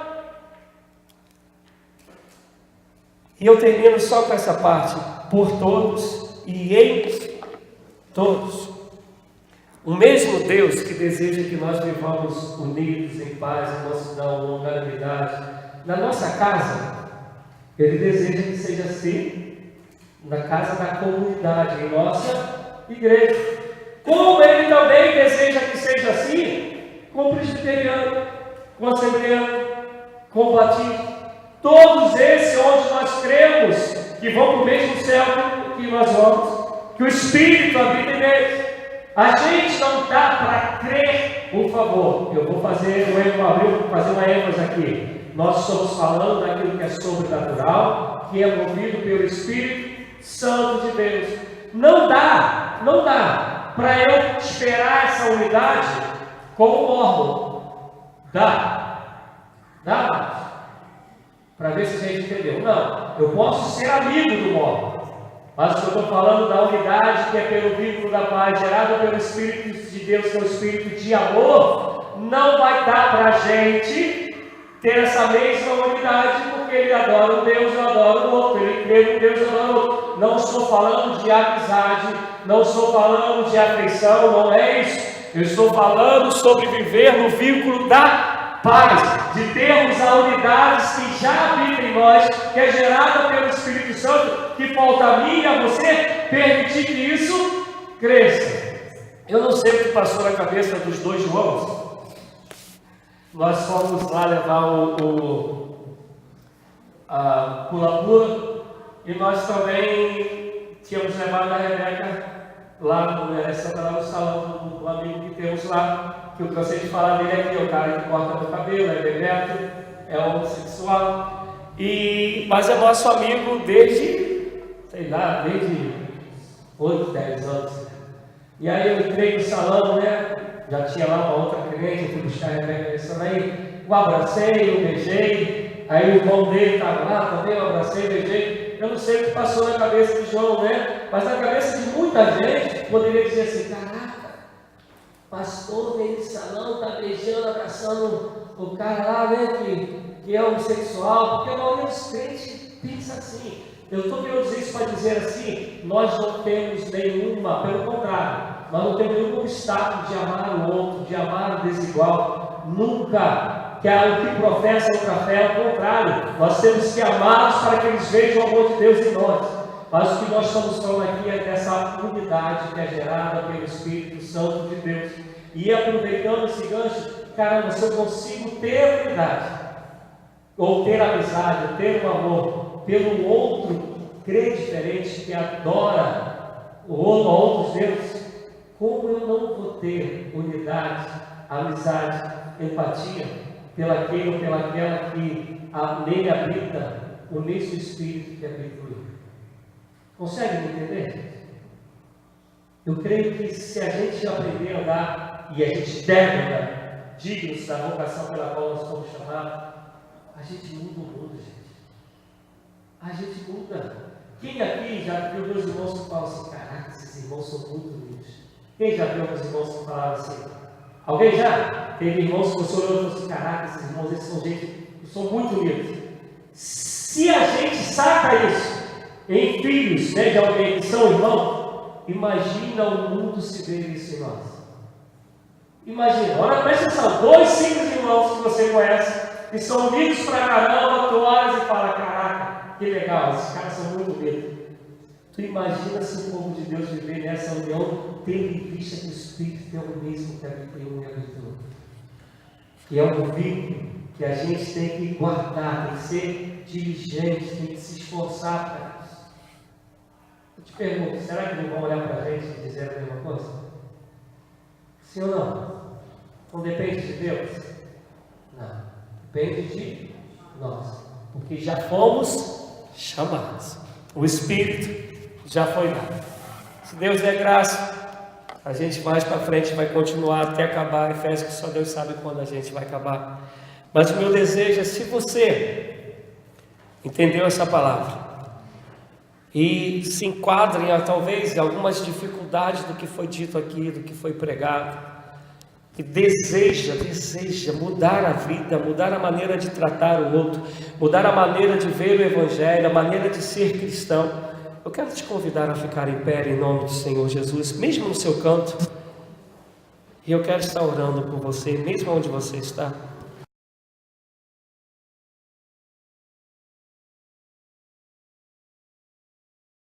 E eu termino só com essa parte: por todos e em todos. O mesmo Deus que deseja que nós vivamos unidos, em paz, em mansidão, longanimidade, na nossa casa, Ele deseja que seja assim na casa da comunidade, em nossa igreja. Como Ele também deseja que seja assim com o presbiteriano, com o assembleano, com o batista. Todos esses onde nós cremos que vão para o mesmo céu que nós vamos, que o Espírito habita neles. A gente não dá para crer, por favor. Eu vou fazer uma ênfase aqui. Nós estamos falando daquilo que é sobrenatural, que é movido pelo Espírito Santo de Deus. Não dá para eu esperar essa unidade como órgão. Dá. Para ver se a gente entendeu. Não, eu posso ser amigo do órgão. Mas eu estou falando da unidade que é pelo vínculo da paz, gerada pelo Espírito de Deus, que é o Espírito de amor. Não vai dar para a gente ter essa mesma unidade, porque ele adora um Deus, eu adoro o outro, ele crê em Deus, eu adoro o outro. Não estou falando de amizade, não estou falando de afeição, não é isso. Eu estou falando sobre viver no vínculo da paz, de termos a unidade que já habita em nós, que é gerada pelo Espírito Santo, que falta a mim e a você permitir que isso cresça. Eu não sei o que passou na cabeça dos dois Joãos. Nós fomos lá levar a pula-pula e nós também tínhamos levado a Rebeca lá no salão do amigo que temos lá, que eu cansei de falar dele aqui, o cara que corta meu cabelo, é Bebeto, é homossexual, mas é nosso amigo desde 8, 10 anos. E aí eu entrei no salão, né? Já tinha lá uma outra cliente, eu fui buscar a Rebeca pensando aí, eu abracei, eu beijei, aí o irmão dele estava lá também, eu abracei, beijei. Eu não sei o que passou na cabeça de João, né? Mas na cabeça de muita gente poderia dizer assim: caraca, pastor dentro do salão está beijando, abraçando o cara lá, né? Que é homossexual, porque a maioria dos crentes pensa assim. Eu estou querendo dizer isso para dizer assim: nós não temos nenhuma, pelo contrário, nós não temos nenhum obstáculo de amar o outro, de amar o desigual, nunca. Que é o que professa outra fé, ao contrário, nós temos que amá-los para que eles vejam o amor de Deus em nós. Mas o que nós estamos falando aqui é dessa unidade que é gerada pelo Espírito Santo de Deus. E aproveitando esse gancho, caramba, se eu consigo ter unidade, ou ter amizade, ou ter um amor pelo outro crer diferente, que adora outros deuses, como eu não vou ter unidade, amizade, empatia pelaquele ou pelaquela que nele habita o mesmo Espírito que habita em mim? Consegue me entender? Eu creio que se a gente aprender a andar, e a gente deve andar dignos da vocação pela qual nós fomos chamados, a gente muda o mundo, gente. A gente muda. Quem aqui já viu meus irmãos que falam assim: caraca, esses irmãos são muito unidos? Quem já viu meus irmãos que falaram assim? Alguém já? Teve irmãos que você olhou e falou assim: caraca, esses irmãos, esses são gente que são muito unidos. Se a gente saca isso em filhos, né, de alguém que são irmãos, imagina o mundo se ver isso em nós. Imagina, olha, presta atenção, 2 simples irmãos que você conhece, que são unidos pra caramba, tu olhas e fala: caraca, que legal, esses caras são muito unidos. Tu imagina se o povo de Deus viver nessa união, tendo em vista que o Espírito é o mesmo que habita em um e habita no outro. Que é um vínculo que a gente tem que guardar, tem que ser diligente, tem que se esforçar para isso. Te pergunto, será que não vão olhar para a gente e dizer a mesma coisa? Sim ou não? Não depende de Deus? Não. Depende de nós. Porque já fomos chamados. O Espírito já foi dado. Se Deus der graça, a gente mais para frente vai continuar até acabar Efésios, que só Deus sabe quando a gente vai acabar. Mas o meu desejo é, se você entendeu essa palavra e se enquadra talvez em algumas dificuldades do que foi dito aqui, do que foi pregado, e deseja mudar a vida, mudar a maneira de tratar o outro, mudar a maneira de ver o Evangelho, a maneira de ser cristão, eu quero te convidar a ficar em pé em nome do Senhor Jesus, mesmo no seu canto, e eu quero estar orando por você, mesmo onde você está.